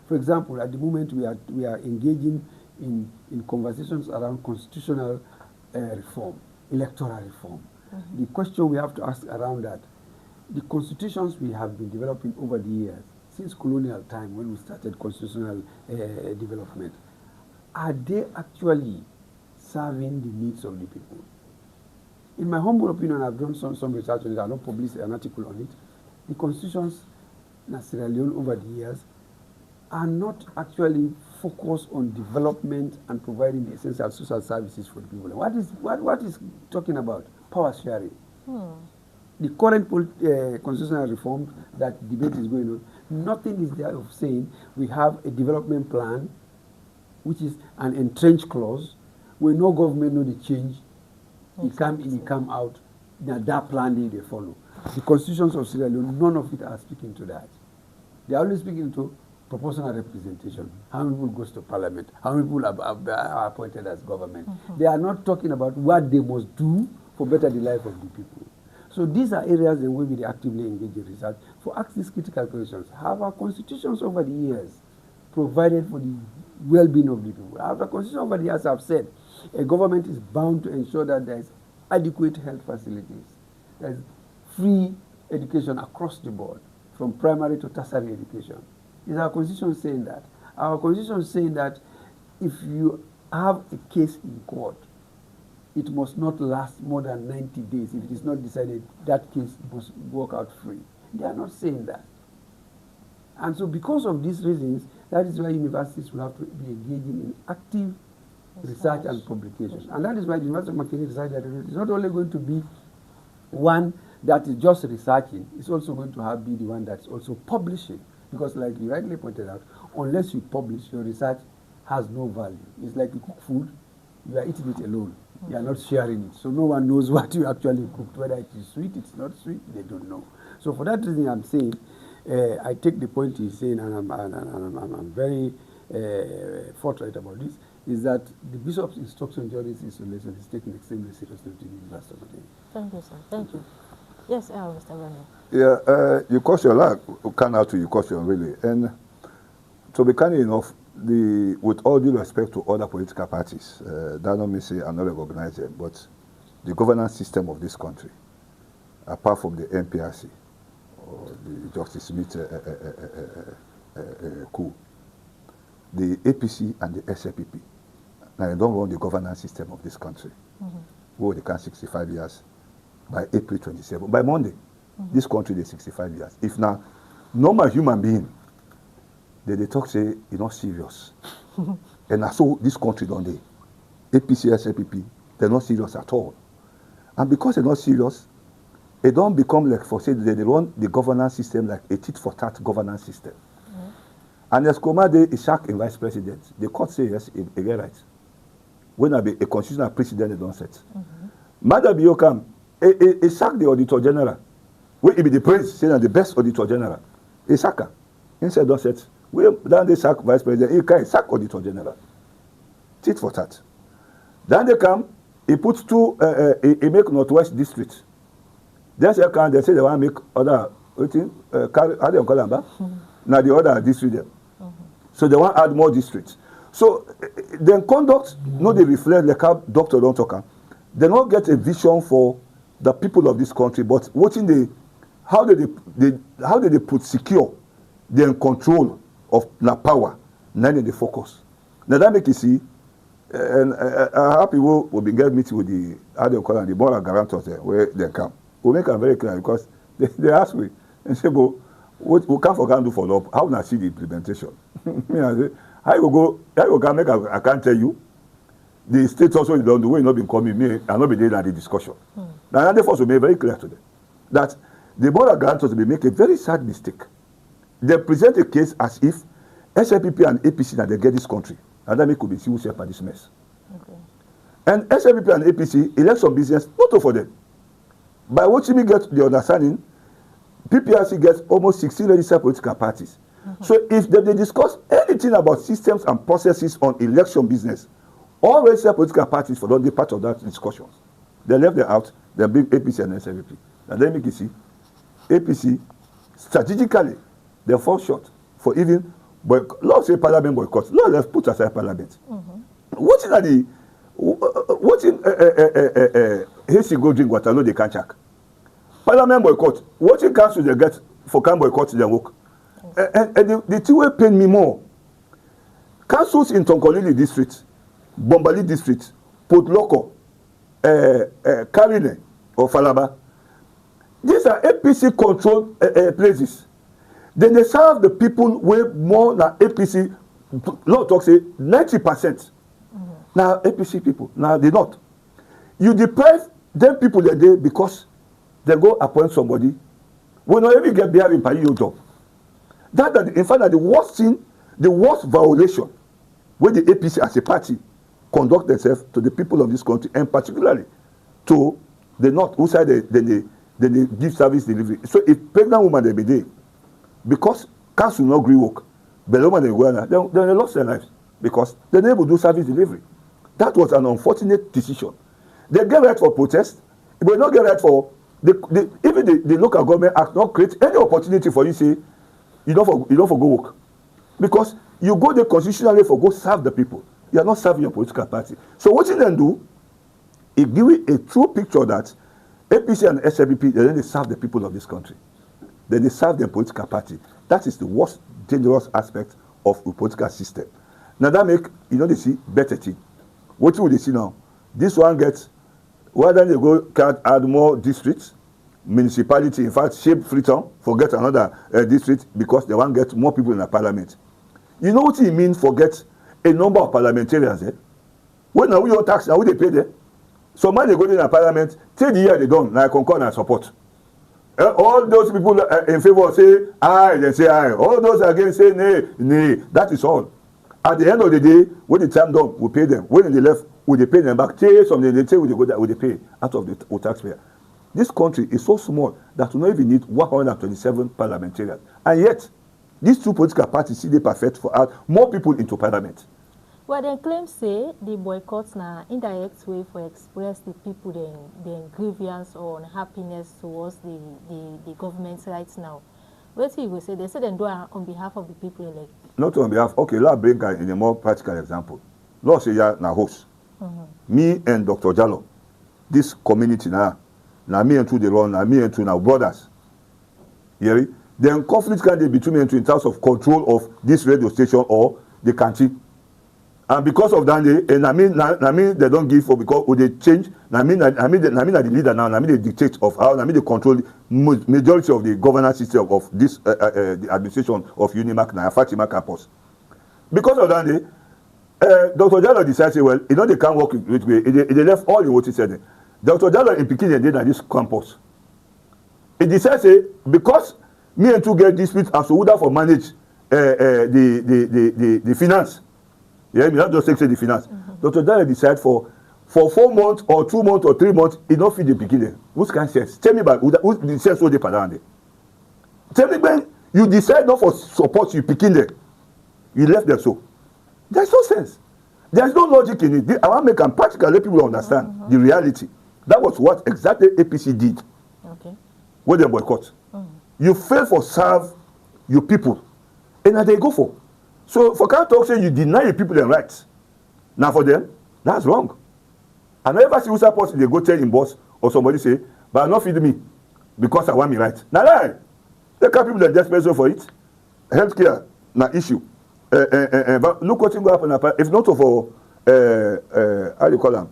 Speaker 2: For example, at the moment we are engaging in conversations around constitutional reform, electoral reform. The question we have to ask around that, the constitutions we have been developing over the years, since colonial time when we started constitutional development, are they actually serving the needs of the people? In my humble opinion, I've done some research on it. I don't publish an article on it. The constitutions in Sierra Leone over the years are not actually focused on development and providing the essential social services for the people. What is talking about? Power sharing. The current constitutional reform that debate is going on, nothing is there of saying we have a development plan, which is an entrenched clause, where no government know the change. It come in, it come out. Now that plan they follow. The constitutions of Sierra Leone, none of it are speaking to that. They are only speaking to proportional representation. How many people goes to parliament? How many people are appointed as government? They are not talking about what they must do for better the life of the people. So these are areas in which we actively engage in research for asking these critical questions. Have our constitutions over the years provided for the well-being of the people? Have our constitutions over the years have said a government is bound to ensure that there is adequate health facilities, there is free education across the board, from primary to tertiary education? Is our constitution saying that? Our constitution is saying that if you have a case in court, it must not last more than 90 days. If it is not decided, that case must work out free. They are not saying that. And so because of these reasons, that is why universities will have to be engaging in active research and publications. And that is why the University of Makere decided that it's not only going to be one that is just researching, it's also going to be the one that's also publishing. Because like you rightly pointed out, unless you publish, your research has no value. It's like you cook food, you are eating it alone. You are not sharing it. So no one knows what you actually cooked, whether it is sweet, it's not sweet, they don't know. So for that reason I'm saying, I take the point he's saying, and I'm very forthright about this, is that the Bishop's instruction during this installation is taken extremely seriously to the University of Makere.
Speaker 1: Thank you, sir. Thank you. Yes, Mr. Rano.
Speaker 3: Yeah, your question, can out to your question, really. And to be kind enough, with all due respect to other political parties, that don't mean say I'm not recognized them, but the governance system of this country, apart from the NPRC or the Justice Smith coup, the APC and the SLPP, now they don't run the governance system of this country. They can 65 years by April 27. By Monday, this country is 65 years. If now, normal human being, they talk say, you're not serious. And so this country don't they. APC, SLPP, they're not serious at all. And because they're not serious, they don't become like for say they run the governance system like a tit-for-tat governance system. And as Komade is sacked in vice president, the court say yes, he get right. When I be a constitutional precedent, they don't set. Madam Biokam, he sacked the auditor general. When he be the praise, saying that the best auditor general, he sack her. He said don't set. Then they sack vice president, he can't sack auditor general. Tit for tat. Then they come, he puts two, he make Northwest district. Then they come, they say they want to make other, how do you call them? Now the other district them. So they want to add more districts. So then conduct, no they reflect like how doctor don't talk. They don't get a vision for the people of this country, but watching how do they put secure, they in control of the power, now they focus. Now that make you see, And happy will be get meeting with the how they call them, the moral guarantors there where they come. We make them very clear because they ask me and say, "Go, what we can do follow up? How will I see the implementation?" Me I say, "How you go? How you can make? I can't tell you. The state also don't do. We not been coming me and not be there at the discussion. Now therefore, we make very clear to them that the moral guarantors will make a very sad mistake. They present a case as if SLPP and APC that they get this country, and that could be see who share this mess. Okay. And SLPP and APC election business not for them. By watching me get the understanding, PPRC gets almost 16 registered political parties. So if they discuss anything about systems and processes on election business, all registered political parties for be part of that discussions. They left them out, they bring APC and SLPP. And then make you see, APC strategically they fall short for even Lord say parliament boycott. Lord let's put aside parliament. What in the what in Haiti go drink water? No, they can't check. Parliament boycott. What in council they get for can boycott their work? And the thing will pain me more. Councils in Tonkolili district, Bombali district, Port Loko, Karine or Falaba. These are APC controlled places. Then they serve the people with more than APC. Lord talk say 90%. Now APC people. Now they not. You deprive them people that day because they go appoint somebody. We not even get behind in paying your job. That in fact that the worst thing, the worst violation where the APC as a party conduct themselves to the people of this country and particularly to the north who side they give service delivery. So if pregnant woman they be there, because council not agree work, but the woman they go now, they lost their lives because they never do service delivery. That was an unfortunate decision. They get right for protest, but not get right for even the local government act not create any opportunity for you say you don't for go work because you go there constitutionally for go serve the people. You are not serving your political party. So what you then do, it give you a true picture that APC and SLPP they serve the people of this country. Then they serve their political party. That is the worst dangerous aspect of the political system. Now that make they see better thing. What will they see now? This one gets why don't they go can't add more districts, municipality, in fact shape Freetown, forget another district because they want to get more people in the parliament. You know what it means forget a number of parliamentarians there? When now we don't tax, now we they pay there. So when they go in the parliament, till the year they don't, now I concur and support. All those people in favor say aye, they say aye. All those against say nay, nay. That is all. At the end of the day, when the time done, we pay them. When they left, we they pay them back. Till something they say we go that we they pay out of the taxpayer. This country is so small that we don't even need 127 parliamentarians. And yet, these two political parties see they perfect for add more people into parliament.
Speaker 1: Well, they claim say the boycott na indirect way for express the people their grievance or unhappiness towards the government right now. What you will say? They say they do it on behalf of the people elect.
Speaker 3: Not on behalf. Okay, let's bring in a more practical example. Let's say you're na host. Me and Dr. Jallo, this community now me and two they run, now me and two now brothers. Hear? Then conflict can be between me and two in terms of control of this radio station or the country. And because of that, I mean they don't give for because they change. I mean the leader now. I mean the dictate of how. I mean the control majority of the governance system of this the administration of Unimak na Fatima campus. Because of that, Dr. Jallo decided well, they can't work with me. They left all in what he said. Dr. Jallo in Pekin did at this campus. He decided because me and two get dispute as to who for manage the finance. Yeah, me not just say the finance. Dr. Jallo decide for 4 months or 2 months or 3 months, he not feed the beginning. Who's can sense? Tell me about who the sense so they padan. Tell me when you decide not for support you picking there. You left them so. There's no sense. There's no logic in it. I want to make them practical, let people understand the reality. That was what exactly APC did. Okay. When they boycott. You fail for serve your people. And now they go for. So for can't talk say you deny your people their rights. Now for them, that's wrong. I never see who support they go tell him boss or somebody say, but not feed me because I want me right. Now lie. They can't people that desperate for it. Healthcare, na issue. But look what will happen if not for how do you call them?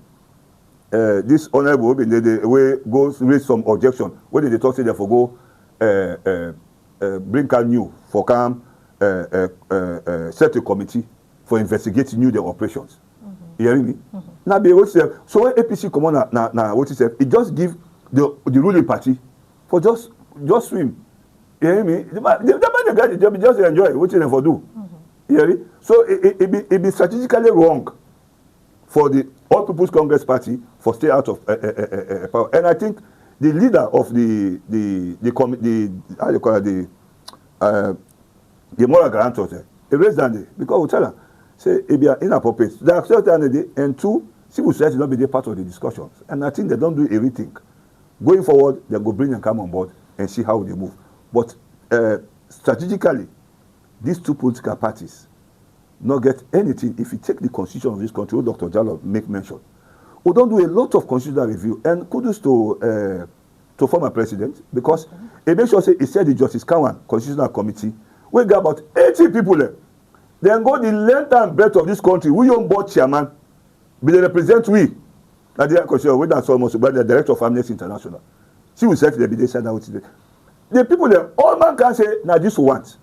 Speaker 3: This honorable way goes raise some objection. When they talk, say they for go bring out new for come set a committee for investigating new the operations. You hearing me? Now be what say. So when APC come on now what he said, it just give the ruling party for just swim. You hear me? The man get the job, just enjoy what they for do. You hear me? So it be strategically wrong for the All People's Congress Party for stay out of power. And I think the leader of the how do you call it, the moral guarantor, he raised that day because we tell her, say it be inappropriate. They accept that, and two, civil society not be there part of the discussions. And I think they don't do everything. Going forward, they go bring them come on board and see how they move. But strategically, these two political parties not get anything if you take the constitution of this country, what Dr. Jallo make mention. We don't do a lot of constitutional review, and kudos to former president, because he make sure say he said the Justice Kawan Constitutional Committee, we got about 80 people there. Then go the length and breadth of this country. We on board chairman, but they represent we. That they are considered with that almost about the director of Amnesty International. She will say to the they said that the people there, all man can say, now this want.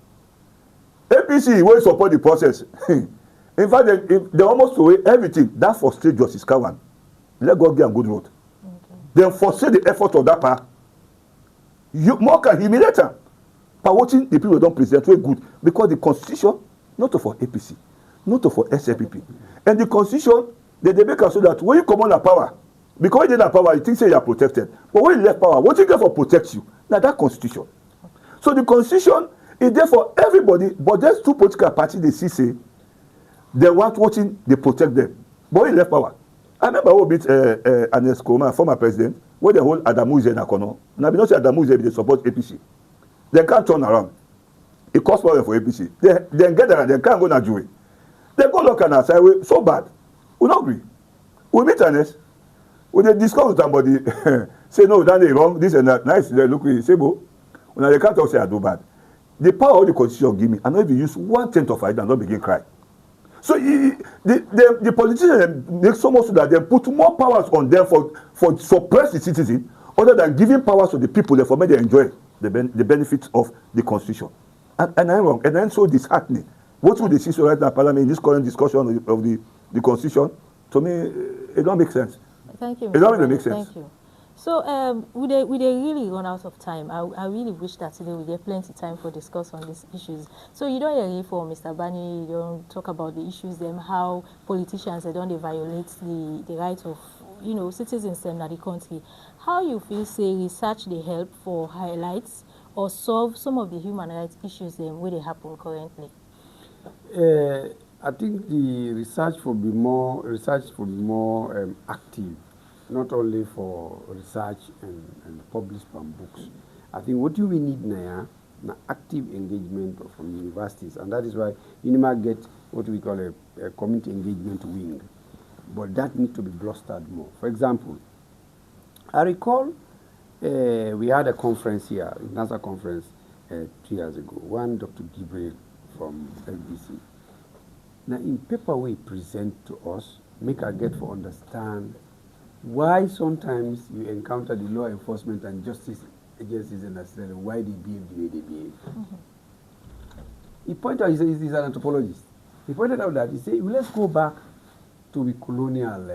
Speaker 3: APC will support the process. In fact, they almost away everything. That frustrates Justice Kawan. Let God get a good road. Okay. Then frustrate the effort of that part. You more can humiliate them. By watching the people don't present very good. Because the constitution, not for APC, not for SLPP. And the constitution, they make us so that when you come on the power, because you have power, you think say you are protected. But when you left power, what you get for protect you? Now that constitution. So the constitution is there for everybody, but there's two political parties they see say they want watching, they protect them. But when you left power, I remember who beat Anes Koma, former president, where they hold Adamu Uze Nakono. Now, because Adamu Uze, they support APC. They can't turn around. It costs problem for APC. They get there, they can't go na jury. They go look at us, so bad. We don't agree. We meet Anes. When they discuss with somebody, say, no, that is wrong, this and that. Nice, they look, say, bo. When they can't talk, say, I do bad. The power of the constitution give me, and not even use 1/10 of it and not begin cry. So the politicians make so much so that they put more powers on them for suppress the citizen, other than giving powers to the people that for me they enjoy the benefits of the constitution. And I'm wrong. And I'm so disheartening. What would the see right now, Parliament, in this current discussion of the constitution? To me, it don't make sense.
Speaker 1: Thank you.
Speaker 3: It don't really make sense.
Speaker 1: Thank you. So we really run out of time. I really wish that today we get plenty of time for discuss on these issues. So you don't hear for Mr. Bani, you don't talk about the issues, them how politicians they don't violate the rights of citizens in the country. How you feel say research they help for highlights or solve some of the human rights issues where they happen currently?
Speaker 2: I think the research will be more active. Not only for research and published from books. I think what we need now is active engagement from universities, and that is why Unimak get what we call a community engagement wing. But that needs to be blustered more. For example, I recall we had a conference here, a NASA conference 2 years ago. One Dr. Gibril from LBC. Now in paper we present to us, make our get for understand why sometimes you encounter the law enforcement and justice agencies in Australia, why they behave the way they behave. He pointed out, he's an anthropologist. He pointed out that, he said, well, let's go back to the colonial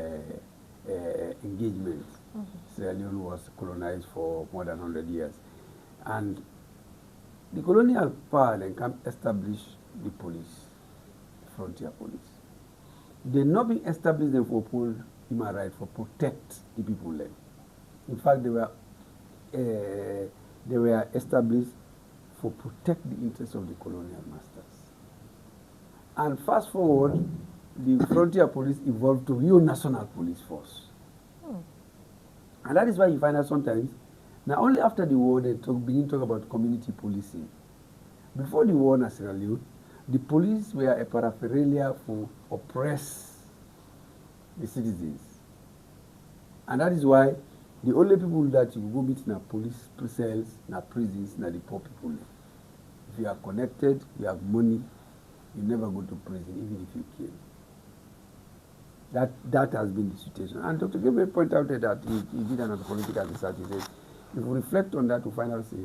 Speaker 2: engagement. Sierra Leone was colonized for more than 100 years. And the colonial power then can establish the police, frontier police. They not being established them for human rights, for protect the people there. In fact, they were established for protect the interests of the colonial masters. And fast forward, the frontier police evolved to real national police force. And that is why you find out sometimes, now only after the war they begin to talk about community policing. Before the war in Sierra Leone, the police were a paraphernalia for oppress the citizens. And that is why the only people that you go meet in a police cells, in prisons, are the poor people. If you are connected, you have money, you never go to prison, even if you kill. That has been the situation. And Dr. Gabriel pointed out that he did another political research. He said, if we reflect on that, we find out, say,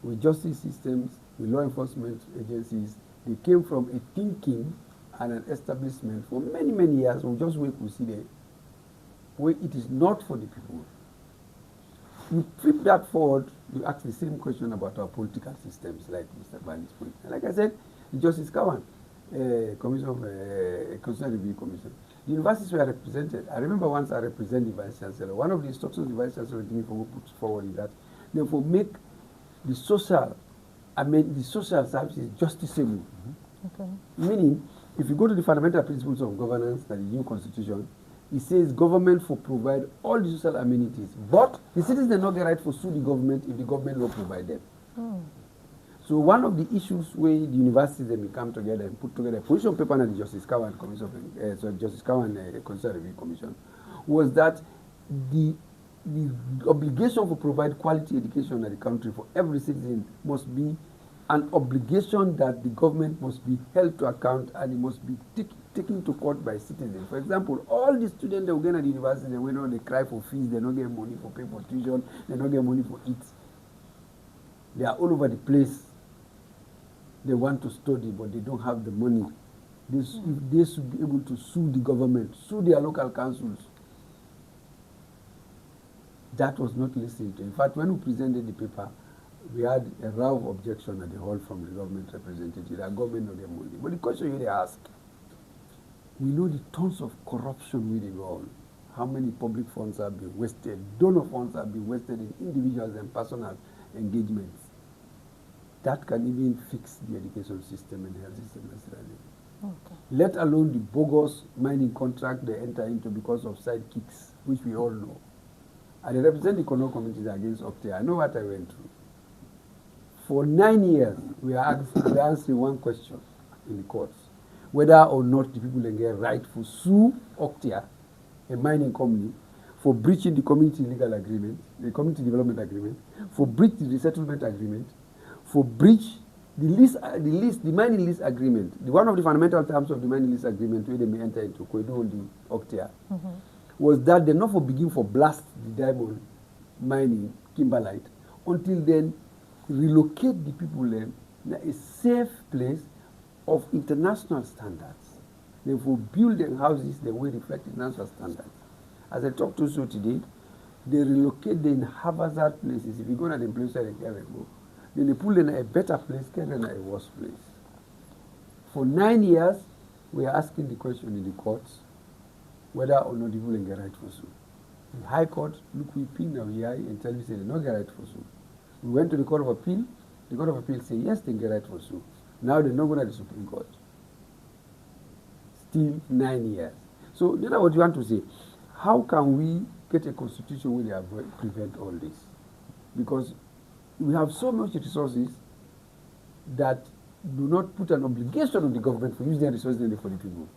Speaker 2: with justice systems, with law enforcement agencies, they came from a thinking and an establishment for many, many years. We'll just wait, we'll see the way it is not for the people. You flip that forward, you ask the same question about our political systems, like Mr. Bani's point. And like I said, the Justice Kawan, Commission of Constitutional Review Commission, the universities were represented. I remember once I represented the Vice Chancellor. One of the instructions the Vice Chancellor gave me for put forward is that therefore make the social services justiciable.
Speaker 1: Okay.
Speaker 2: Meaning, if you go to the fundamental principles of governance, that the new constitution, it says government for provide all the social amenities, but the citizens do not get right for sue the government if the government will provide them. So one of the issues where the universities then come together and put together a position paper and the Justice Kawan Commission, Justice Kawan Constitutional Review Commission, was that the obligation for provide quality education in the country for every citizen must be an obligation that the government must be held to account, and it must be taken to court by citizens. For example, all the students that will get at the university, they cry for fees, they don't get money for pay for tuition, they don't get money for eat. They are all over the place. They want to study, but they don't have the money. They should be able to sue the government, sue their local councils. That was not listened to. In fact, when we presented the paper, we had a row of objection at the hall from the government representative. That government no get money. But the question you they ask, we know the tons of corruption we go on. How many public funds have been wasted? Donor funds have been wasted in individuals and personal engagements. That can even fix the education system and the health system necessarily.
Speaker 1: Okay.
Speaker 2: Let alone the bogus mining contract they enter into because of sidekicks, which we all know. I represent the Kono communities against Octave. I know what I went through. For 9 years, we are answering one question in the courts, whether or not the people get right for sue Octave, a mining company, for breaching the community legal agreement, the community development agreement, for breach the resettlement agreement, for breach the mining lease agreement. One of the fundamental terms of the mining lease agreement where they may enter into Kwedo the Octave was that they not for begin for blast the diamond mining kimberlite until then relocate the people in a safe place of international standards. They will build their houses that will reflect international standards. As I talked to you today, they relocate them in haphazard places. If you go to the place where they can go, then they put them in a better place, get them in a worse place. For 9 years, we are asking the question in the courts whether or not the people get right for sue. The High Court, look, we pin now here and tell me say they don't get right for sue. We went to the Court of Appeal. The Court of Appeal said yes, they get right for sue. Now they're not going to the Supreme Court. Still 9 years. So you know what you want to say? How can we get a constitution where they avoid, prevent all this? Because we have so much resources that do not put an obligation on the government for using their resources for the people.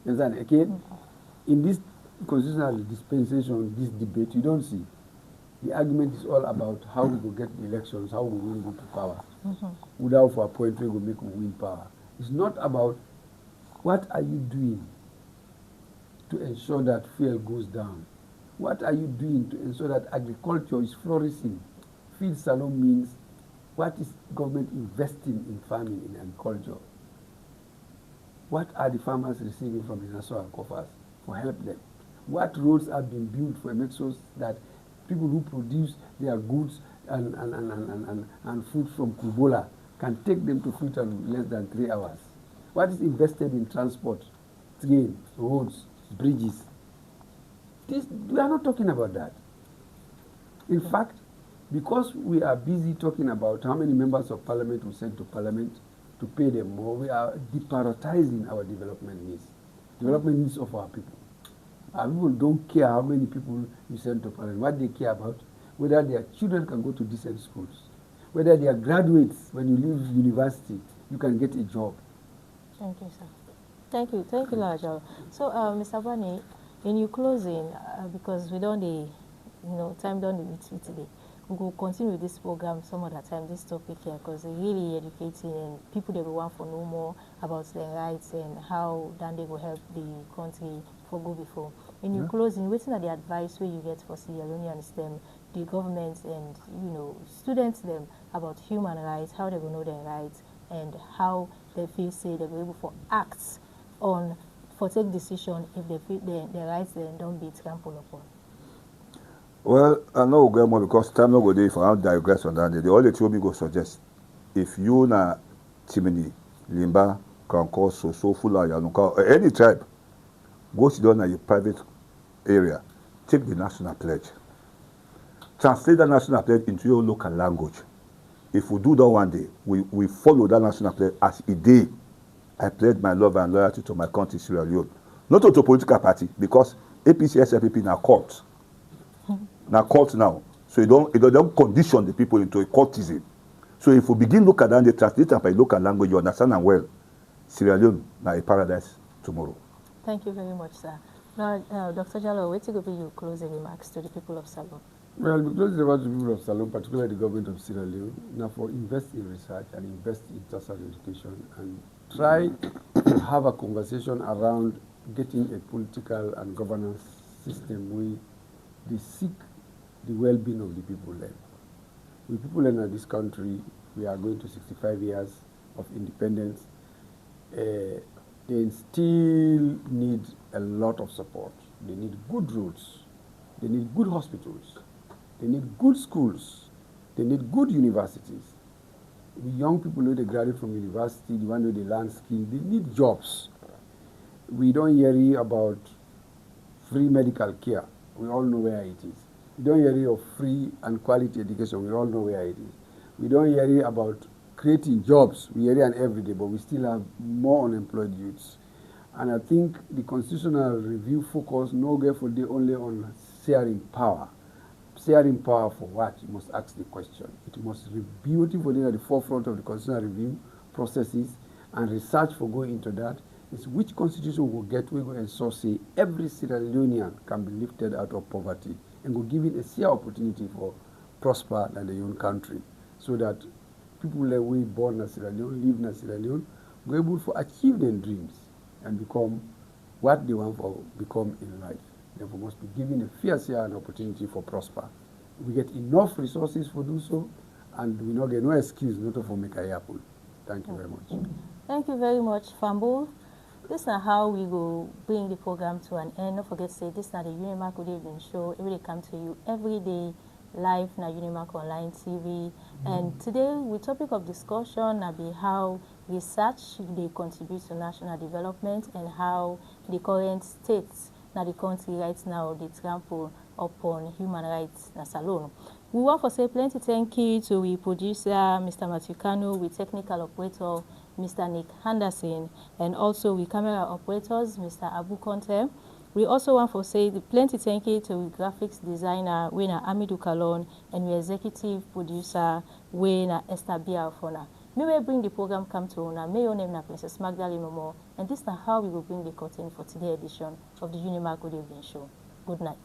Speaker 2: Understand? Again, in this constitutional dispensation, this debate, you don't see. The argument is all about how we will get the elections, how we will go to power. Without for a point where we make we win power. It's not about what are you doing to ensure that fuel goes down. What are you doing to ensure that agriculture is flourishing? Fields alone means what is government investing in farming, in agriculture? What are the farmers receiving from the national coffers for help them? What roads have been built for make sure that people who produce their goods and food from Kubola can take them to Freetown in less than 3 hours? What is invested in transport, train, roads, bridges? We are not talking about that. In fact, because we are busy talking about how many members of parliament we send to parliament to pay them more, we are deprioritizing our development needs of our people. Our people don't care how many people you send to parliament. What they care about, whether their children can go to decent schools, whether they are graduates, when you leave university, you can get a job.
Speaker 1: Thank you, sir. Thank you, Lajal. So, Mr. Bani, in your closing, because we don't, time don't meet today, we will continue with this program some other time, this topic here, because it's really educating and people they will want to know more about their rights and how then they will help the country for go before. In your closing, waiting at the advice where you get for Sierra Leoneans them, the government and students them about human rights, how they will know their rights and how they feel say they will able for acts on for take decision if they feel their rights then don't be trampled upon.
Speaker 3: Well, I know we'll get more because time no go there if I don't digress on that. The only thing we go suggest, if you na Timini, Limba, Kanko, Soso, Fula, Yanuka, or any tribe, go sit down at your private area, take the national pledge. Translate the national pledge into your local language. If we do that one day, we follow that national pledge as a day. I pledge my love and loyalty to my country, Sierra Leone. Not to a political party, because APC, SFPP now cult. Now cult now. So it don't condition the people into a cultism. So if we begin look at that, they translate by local language, you understand and well. Sierra Leone now a paradise tomorrow.
Speaker 1: Thank you very much, sir. Now, Dr. Jallo, what will be your closing remarks to the people of Salone?
Speaker 2: Well, because about the people of Salone, particularly the government of Sierra Leone, now for invest in research and invest in tertiary education and try to have a conversation around getting a political and governance system where they seek the well-being of the people there. We people in this country, we are going to 65 years of independence. They still need a lot of support. They need good roads. They need good hospitals. They need good schools. They need good universities. The young people who they graduate from university, the one who they learn skill, they need jobs. We don't hear about free medical care. We all know where it is. We don't hear of free and quality education. We all know where it is. We don't hear about creating jobs. We hear it every day, but we still have more unemployed youths. And I think the constitutional review focus no get for the only on sharing power. Sharing power for what? You must ask the question. It must be beautiful at the forefront of the constitutional review processes and research for going into that. Is which constitution will get we go and so say every Sierra Leonean can be lifted out of poverty and go give it a fair opportunity for prosper in their own country, so that people that we born in Sierra Leone, live in Sierra Leone, go able to achieve their dreams and become what they want to become in life. Therefore, must be given a fair share and opportunity for prosper. We get enough resources for do so, and we not get no excuse not to make a happen. Thank you very much.
Speaker 1: Thank you very much, Fambo. This is how we will bring the program to an end. Don't forget to say this is the Unimak Good Evening Show. It will come to you every day live na Unimak Online TV. And today, the topic of discussion will be how research they contribute to national development and how the current states na the country right now they trample upon human rights na Salone. We want to say plenty thank you to the producer, Mr. Matthew Kano, with technical operator, Mr. Nick Henderson, and also with camera operators, Mr. Abu Conte. We also want to say plenty thank you to the graphics designer, Wena Amidou Kalon, and the executive producer, Wena Esther Biafona. May we bring the program come to Una. May your name na Princess Magdalene Momo. And this is how we will bring the curtain for today's edition of the Unimak Good Evening Show. Good night.